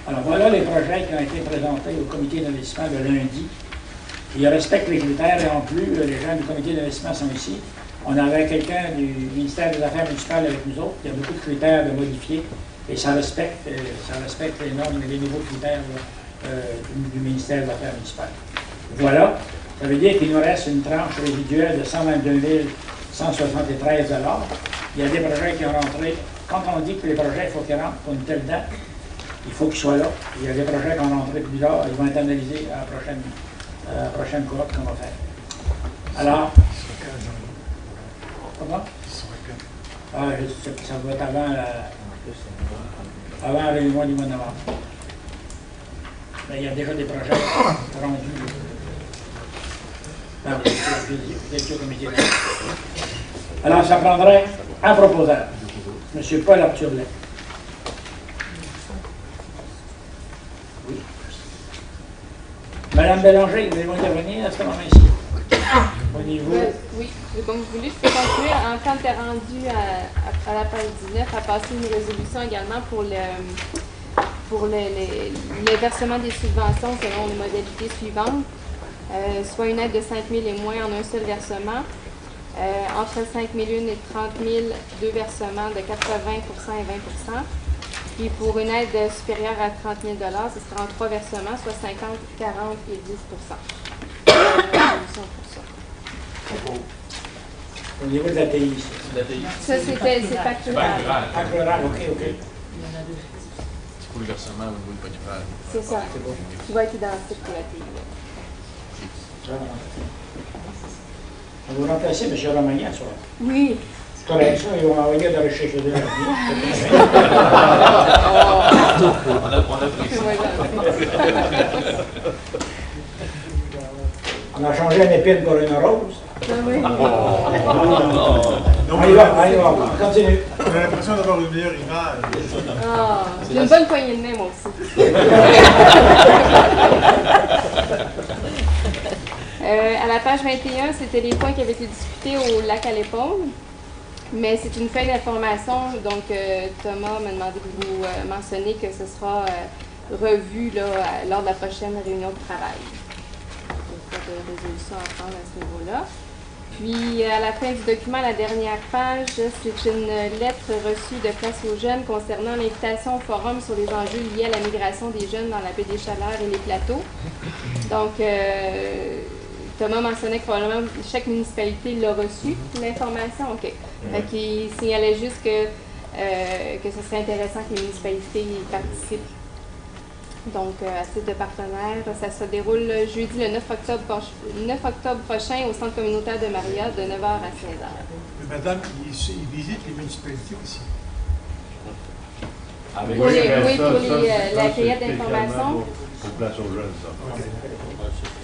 Alors voilà les projets qui ont été présentés au comité d'investissement de lundi. Ils respectent les critères et en plus, les gens du comité d'investissement sont ici. On avait quelqu'un du ministère des Affaires municipales avec nous autres. Il y a beaucoup de critères de modifier et ça respecte les normes et les nouveaux critères du ministère des Affaires municipales. Voilà. Ça veut dire qu'il nous reste une tranche résiduelle de 122 173 $. Il y a des projets qui ont rentré. Quand on dit que les projets, il faut qu'ils rentrent pour une telle date, il faut qu'ils soient là. Il y a des projets qui ont rentré plus tard. Ils vont être analysés à la prochaine cohorte qu'on va faire. Alors, comment? Ah, ça va être avant la réunion du mois de novembre. Mais il y a déjà des projets rendus dans le comité. Alors, ça prendrait un proposeur, M. Paul Arthurlet. Oui. Madame Bélanger, vous voulez intervenir à ce moment-ci? Au niveau... Oui, comme vous voulez, je peux continuer. En quand tu es rendu à la page 19, à passer une résolution également pour le versement des subventions selon les modalités suivantes, soit une aide de 5 000 et moins en un seul versement, entre 5 000 et 30 000, deux versements de 80 et 20 %. Puis pour une aide supérieure à 30 000 ce sera en trois versements, soit 50, 40 et 10 Au niveau de la TI. Ça, c'est facturable. Facturable, OK. C'est pour le versement au niveau du panier. C'est ça. Qui va être identique pour la TI. On va remplacer M. Romagnan, ça. Oui. C'est correct, ça. Ils vont envoyer de recherche de la On a pris ça. On a changé une épine pour une rose. Oui. On y va, on continue. On a l'impression d'avoir une meilleure image. Ah, j'ai une bonne poignée de main, moi aussi. À la page 21, c'était les points qui avaient été discutés au lac à l'épaule. Mais c'est une feuille d'information, donc Thomas m'a demandé de vous mentionner que ce sera revu là, lors de la prochaine réunion de travail. Pas de résolution à prendre à ce niveau-là. Puis, à la fin du document, la dernière page, c'est une lettre reçue de Place aux Jeunes concernant l'invitation au forum sur les enjeux liés à la migration des jeunes dans la baie des Chaleurs et les plateaux. Donc, Thomas mentionnait que probablement chaque municipalité l'a reçu, l'information. OK. Il signalait juste que ce serait intéressant que les municipalités y participent. Donc, à titre de partenaire, ça se déroule jeudi le 9 octobre prochain au centre communautaire de Maria de 9h à 16h. Mais madame, ils visitent les municipalités aussi. Pour la cueillette d'informations. Pour Place aux Jeunes, ça.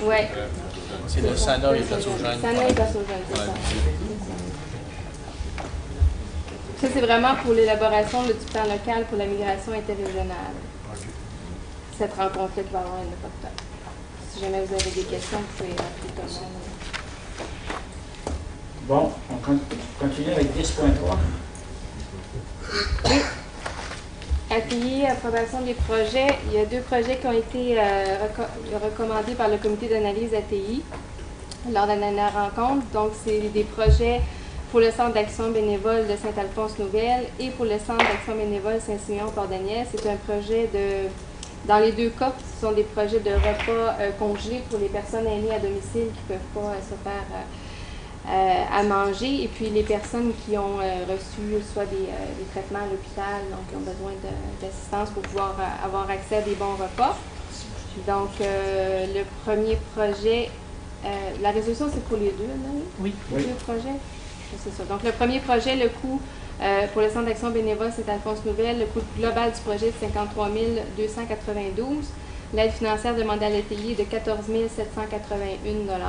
Oui. C'est le SANA et Place aux Jeunes. SANA et Place aux Jeunes, c'est ça. Ça, c'est vraiment pour l'élaboration du plan local pour la migration interrégionale. Cette rencontre-là qui va avoir un octobre. Si jamais vous avez des questions, vous pouvez rappeler Thomas. Bon, on continue avec 10.3. Oui. ATI, approbation des projets. Il y a 2 projets qui ont été recommandés par le comité d'analyse ATI lors de la dernière rencontre. Donc, c'est des projets pour le Centre d'action bénévole de Saint-Alphonse-Nouvelle et pour le Centre d'action bénévole Saint-Siméon-Port-Daniel. C'est un projet dans les 2 cas, ce sont des projets de repas congelés pour les personnes aînées à domicile qui ne peuvent pas se faire à manger. Et puis les personnes qui ont reçu soit des traitements à l'hôpital, donc qui ont besoin d'assistance pour pouvoir avoir accès à des bons repas. Donc, le premier projet, la résolution, c'est pour les 2, non? Oui. Les 2 projets? C'est ça. Donc, le premier projet, le coût pour le Centre d'action bénévole Saint-Alphonse-Nouvelle, le coût global du projet est de 53 292. L'aide financière demandée à l'ATI est de 14 781 $.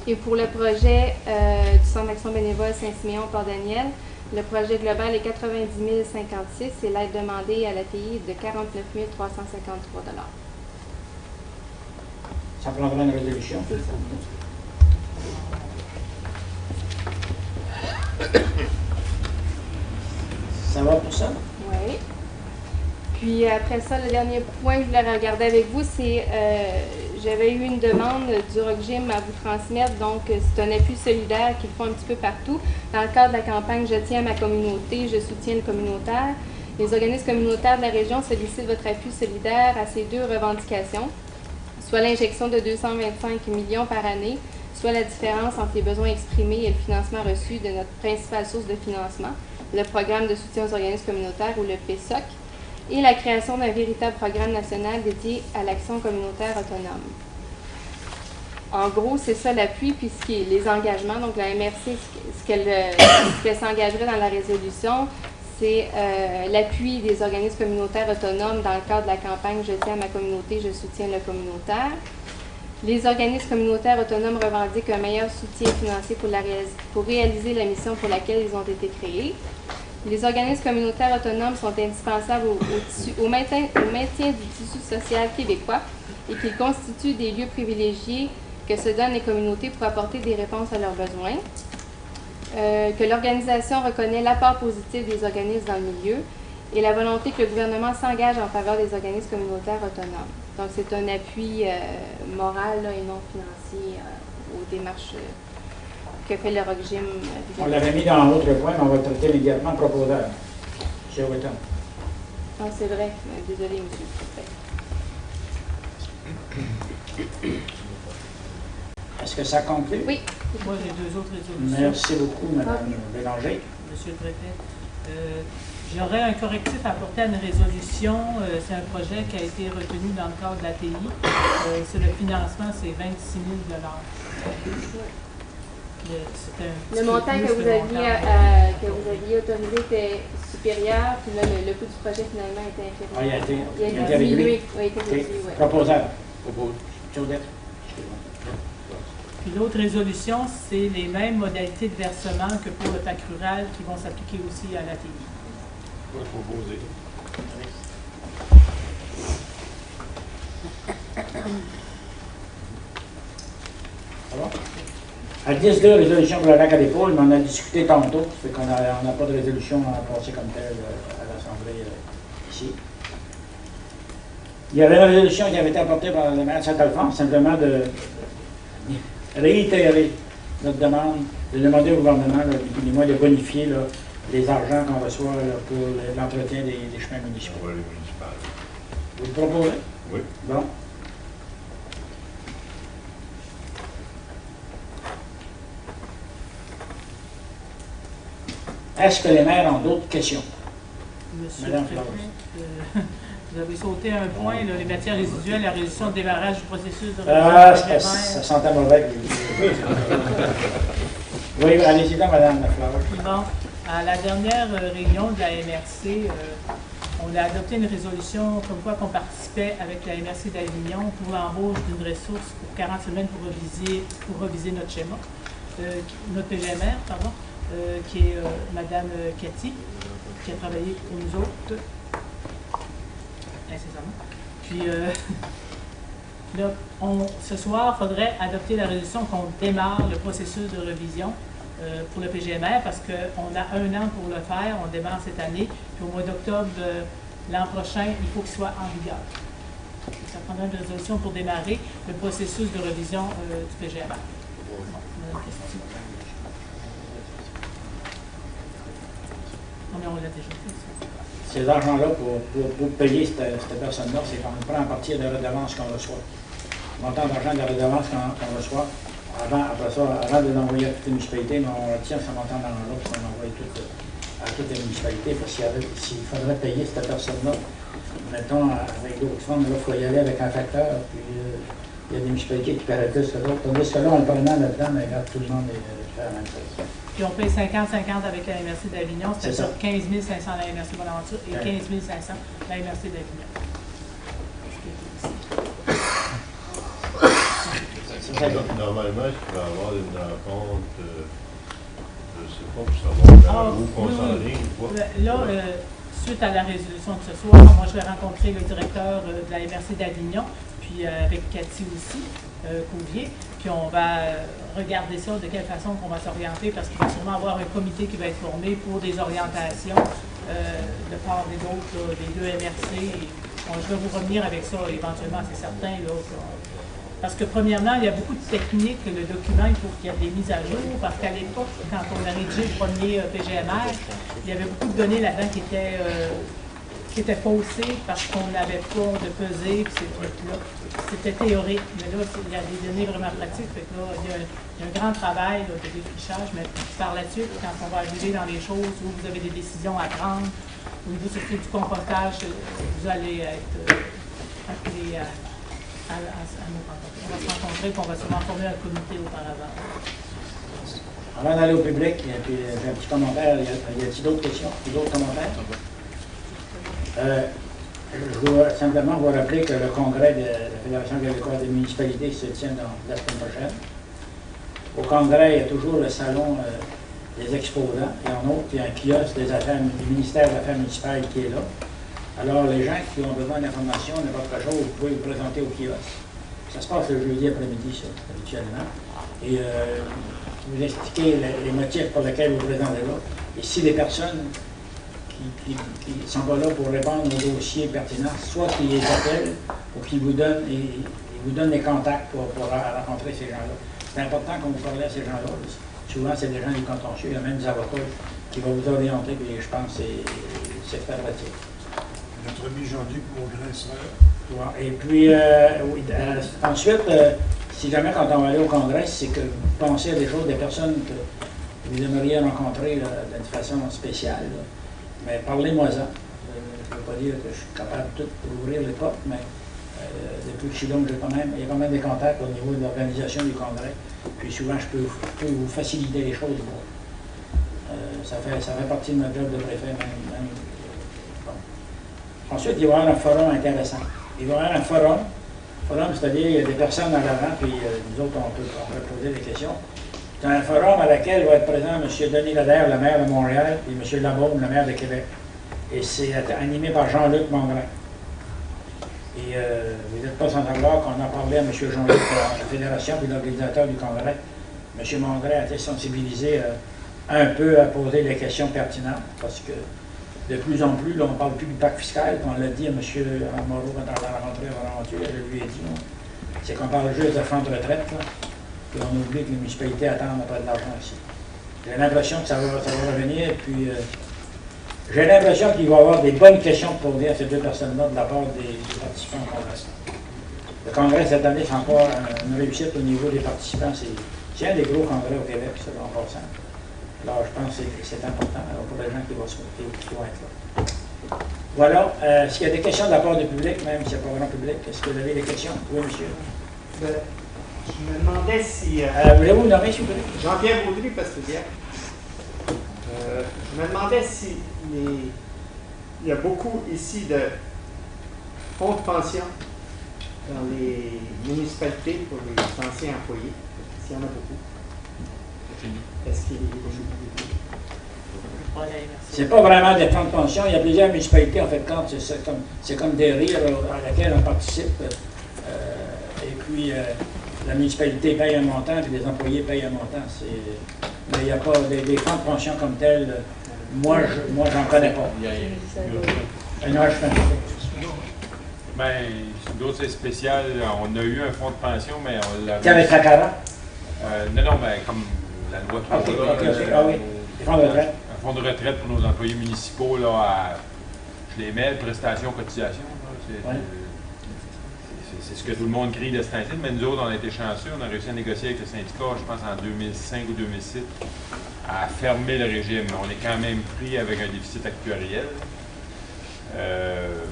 Et pour le projet du Centre d'action bénévole Saint-Siméon-Port-Daniel, le projet global est 90 056 et l'aide demandée à l'ATI est de 49 353 $. Ça prendra une résolution. Ça va pour ça? Oui. Puis après ça, le dernier point que je voulais regarder avec vous, c'est j'avais eu une demande du ROCGIM à vous transmettre. Donc, c'est un appui solidaire qu'ils font un petit peu partout. Dans le cadre de la campagne « Je tiens ma communauté, je soutiens le communautaire », les organismes communautaires de la région sollicitent votre appui solidaire à ces 2 revendications, soit l'injection de 225 millions par année, soit la différence entre les besoins exprimés et le financement reçu de notre principale source de financement, le programme de soutien aux organismes communautaires ou le PSOC, et la création d'un véritable programme national dédié à l'action communautaire autonome. En gros, c'est ça l'appui, puis les engagements. Donc, la MRC, ce qu'elle s'engagerait dans la résolution, c'est l'appui des organismes communautaires autonomes dans le cadre de la campagne « Je tiens à ma communauté, je soutiens le communautaire ». Les organismes communautaires autonomes revendiquent un meilleur soutien financier pour réaliser la mission pour laquelle ils ont été créés. Les organismes communautaires autonomes sont indispensables au maintien du tissu social québécois et qu'ils constituent des lieux privilégiés que se donnent les communautés pour apporter des réponses à leurs besoins. Que l'organisation reconnaît l'apport positif des organismes dans le milieu et la volonté que le gouvernement s'engage en faveur des organismes communautaires autonomes. Donc, c'est un appui moral là, et non financier aux démarches que fait le ROCGIM. On l'avait mis dans l'autre point, mais on va traiter immédiatement le proposeur. M. Wetton. Non, c'est vrai. Désolé, monsieur. Est-ce que ça conclut? Oui. Moi, j'ai 2 autres résolutions. Merci beaucoup, Mme Bélanger. Monsieur le préfet. J'aurais un correctif à apporter à une résolution. C'est un projet qui a été retenu dans le cadre de l'ATI. C'est le financement, c'est 26 000 Le montant que vous aviez autorisé était supérieur, puis là, le coût du projet finalement était inférieur. Ah, il a été réduit. Oui, il a été réduit, oui. Proposeur. Claudette. Puis l'autre résolution, c'est les mêmes modalités de versement que pour le PAC rural qui vont s'appliquer aussi à l'ATI. Je vais proposer. Ça va? À 10-2, résolution pour le lac à l'épaule, mais on a discuté tantôt, ça fait qu'on n'a pas de résolution à passer comme telle à l'Assemblée ici. Il y avait une résolution qui avait été apportée par le maire de Saint-Alphonse, simplement de réitérer notre demande, de demander au gouvernement, depuis les mois, de bonifier là, les argents qu'on reçoit là, pour l'entretien des chemins municipaux. Oui, les municipales. Vous le proposez? Oui. Bon. Est-ce que les maires ont d'autres questions? Monsieur Madame le préfet, vous avez sauté un point, là, les matières résiduelles, la résolution de démarrage du processus de ça sentait mauvais. Oui, allez-y là, Madame Lafleur. Bon, à la dernière réunion de la MRC, on a adopté une résolution comme quoi qu'on participait avec la MRC d'Avignon pour l'embauche d'une ressource pour 40 semaines pour reviser notre schéma, notre PGMR, pardon, qui est Madame Cathy, qui a travaillé pour nous autres incessamment. Puis là, ce soir, il faudrait adopter la résolution qu'on démarre le processus de révision pour le PGMR parce qu'on a 1 an pour le faire, on démarre cette année. Puis au mois d'octobre l'an prochain, il faut qu'il soit en vigueur. Ça prendra une résolution pour démarrer le processus de révision du PGMR. Bon, mais on l'a déjà fait, ça. Ces argents-là, pour payer cette personne-là, c'est qu'on prend en partie de la redevance qu'on reçoit. Le montant d'argent de la redevance qu'on reçoit, après ça, avant de l'envoyer à toutes les municipalités, mais on retient ce montant d'argent-là pour qu'on l'envoie à toutes les municipalités, parce s'il faudrait payer cette personne-là, mettons, avec d'autres fonds, il faut y aller avec un facteur, puis il y a des municipalités qui paieraient plus que d'autres. Tandis que là, on le prenant là-dedans, mais regarde, tout le monde fait la même chose. Puis on paye 50-50 avec la MRC d'Avignon, c'est-à-dire 15 500 la MRC Bonaventure et 15 500 la MRC d'Avignon. Normalement, tu vas avoir une rencontre, je ne sais pas, pour savoir où qu'on s'enligne ou quoi. Là, suite à la résolution de ce soir, moi je vais rencontrer le directeur de la MRC d'Avignon, puis avec Cathy aussi, Couvier, puis on va regarder ça, de quelle façon on va s'orienter, parce qu'il va sûrement avoir un comité qui va être formé pour des orientations de part et d'autre des deux MRC. Bon, je vais vous revenir avec ça éventuellement, c'est certain. Là, parce que premièrement, il y a beaucoup de techniques, le document, il faut qu'il y ait des mises à jour, parce qu'à l'époque, quand on a rédigé le premier PGMR, il y avait beaucoup de données là-dedans qui étaient faussées parce qu'on n'avait pas de pesée, puis ces trucs-là. C'était théorique, mais là, il y a des données vraiment pratiques, fait que là, il y a un grand travail là, de défrichage, mais par la suite, quand on va arriver dans les choses où vous avez des décisions à prendre, au niveau surtout du compostage, vous allez être appelés à nous rencontrer. On va se rencontrer et on va sûrement former un comité auparavant. Avant d'aller au public, puis j'ai un petit commentaire. Y a-t-il d'autres questions? D'autres commentaires? Je dois simplement vous rappeler que le congrès de la Fédération québécoise des municipalités se tient la semaine prochaine. Au congrès, il y a toujours le salon des exposants. Et en outre, il y a un kiosque du ministère des Affaires municipales qui est là. Alors, les gens qui ont besoin d'informations, n'importe chose, vous pouvez vous présenter au kiosque. Ça se passe le jeudi après-midi, ça, habituellement. Et vous expliquez les motifs pour lesquels vous vous présentez là. Et si les personnes qui ne sont pas là pour répondre aux dossiers pertinents, soit qu'ils les appellent ou qu'ils vous donnent, les contacts pour rencontrer ces gens-là. C'est important qu'on vous parle à ces gens-là. Souvent, c'est des gens du contentieux, il y a même des avocats qui vont vous orienter, puis je pense que c'est super pratique. Notre ami Jean-Luc Beaugrain-Sœur. Et puis, ensuite, si jamais quand on va aller au congrès, c'est que vous pensez à des choses, des personnes que vous aimeriez rencontrer d'une façon spéciale. Là. Mais parlez-moi-en. Je ne veux pas dire que je suis capable de tout ouvrir les portes, mais depuis que je suis là, il y a quand même des contacts au niveau de l'organisation du congrès. Puis souvent, je peux vous faciliter les choses. Ça fait partie de notre job de préfet même. Bon. Ensuite, il va y avoir un forum intéressant. Il va y avoir un forum, c'est-à-dire il y a des personnes en avant, puis nous autres, on peut poser des questions. C'est un forum à laquelle va être présent M. Denis Ladair, le maire de Montréal, et M. Labaume, le maire de Québec. Et c'est animé par Jean-Luc Mongrain. Et vous n'êtes pas sans savoir qu'on a parlé à M. Jean-Luc, la Fédération, puis l'organisateur du congrès. M. Mongrain a été sensibilisé un peu à poser les questions pertinentes, parce que de plus en plus, là, on ne parle plus du pacte fiscal, on l'a dit à M. Moreau quand on l'a rencontré à Bonaventure, je lui ai dit, c'est qu'on parle juste de fonds de retraite, là, puis on oublie que les municipalités attendent après de l'argent ici. J'ai l'impression que ça va revenir, puis j'ai l'impression qu'il va y avoir des bonnes questions à poser à ces deux personnes-là de la part des participants au congrès. Le congrès cette année, c'est encore une réussite au niveau des participants. C'est un des gros congrès au Québec, ça, en passant. Alors, je pense que c'est important pour les gens qui vont être là. Voilà. S'il y a des questions de la part du public, même s'il n'y a pas grand public, est-ce que vous avez des questions? Oui, monsieur. Je me demandais si... voulez-vous vous nommer, s'il vous plaît? Jean-Pierre Baudry, Pastouriac. Je me demandais si il y a beaucoup ici de fonds de pension dans les municipalités pour les anciens employés. S'il y en a beaucoup. Est-ce qu'il y a C'est pas vraiment des fonds de pension. Il y a plusieurs municipalités, en fait, quand c'est comme des rires à laquelle on participe. Et puis, la municipalité paye un montant, et les employés payent un montant. Mais il n'y a pas des fonds de pension comme tels. Moi, j'en connais pas. Non, je fais Ben, d'autres, c'est spécial. On a eu un fonds de pension, mais on l'a. Avec la cara? Non, mais comme la loi Ah oui, les fonds de retraite. Un fonds de retraite pour nos employés municipaux, là, je les mets, prestations, cotisations. C'est ce que tout le monde crie de ce temps-ci, mais nous autres, on a été chanceux. On a réussi à négocier avec le syndicat, je pense, en 2005 ou 2006, à fermer le régime. On est quand même pris avec un déficit actuariel.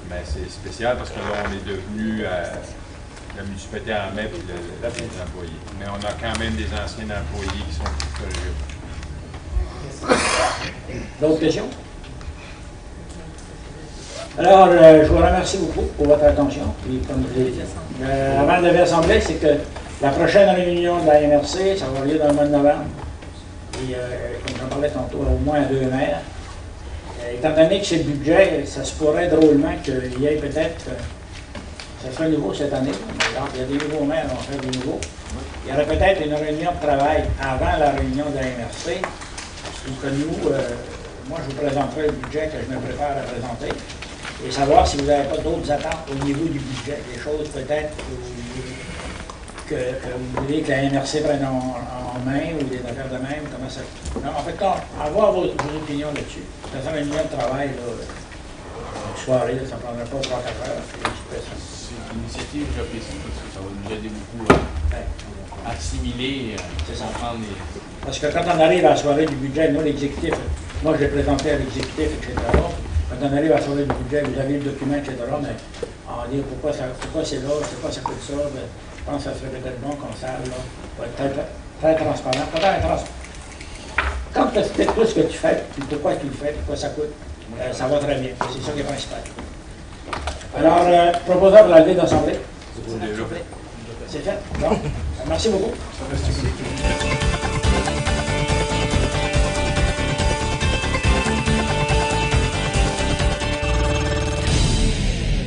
Mais c'est spécial parce que là, on est devenu la municipalité en mai pour les employés. Mais on a quand même des anciens employés qui sont plus curieux. D'autres questions? Alors, je vous remercie beaucoup pour votre attention. Puis, comme je l'ai dit, avant de lever l'Assemblée, c'est que la prochaine réunion de la MRC, ça va avoir lieu dans le mois de novembre. Et comme j'en parlais tantôt, au moins à 2 maires. Étant donné que c'est le budget, ça se pourrait drôlement qu'il y ait peut-être, ça sera nouveau cette année, donc il y a des nouveaux maires, on va faire des nouveaux. Il y aurait peut-être une réunion de travail avant la réunion de la MRC, où que nous, moi je vous présenterai le budget que je me prépare à présenter, et savoir si vous n'avez pas d'autres attentes au niveau du budget, des choses peut-être que vous voulez que la MRC prenne en main ou des affaires de même, comment ça... Non, en fait, avoir vos opinions là-dessus. Ça sera une réunion de travail, là, une soirée, là, ça ne prendra pas 3-4 heures. C'est une initiative que j'apprécie parce que ça va nous aider beaucoup à assimiler, comprendre les... Parce que quand on arrive à la soirée du budget, nous, l'exécutif, moi je l'ai présenté à l'exécutif, etc. Quand on arrive à la soirée du budget, vous avez le document, etc. Mais on va dire pourquoi c'est là, pourquoi ça coûte ça. Ben, je pense que ça serait peut-être bon qu'on sache, là, pour être très transparent. Quand tu expliques tout ce que tu fais, puis pourquoi tu le fais, pourquoi ça coûte, ça va très bien. C'est ça qui est principal. Alors, proposeur pour la levée d'Assemblée. C'est déjà fait. C'est fait? Bon. Merci beaucoup.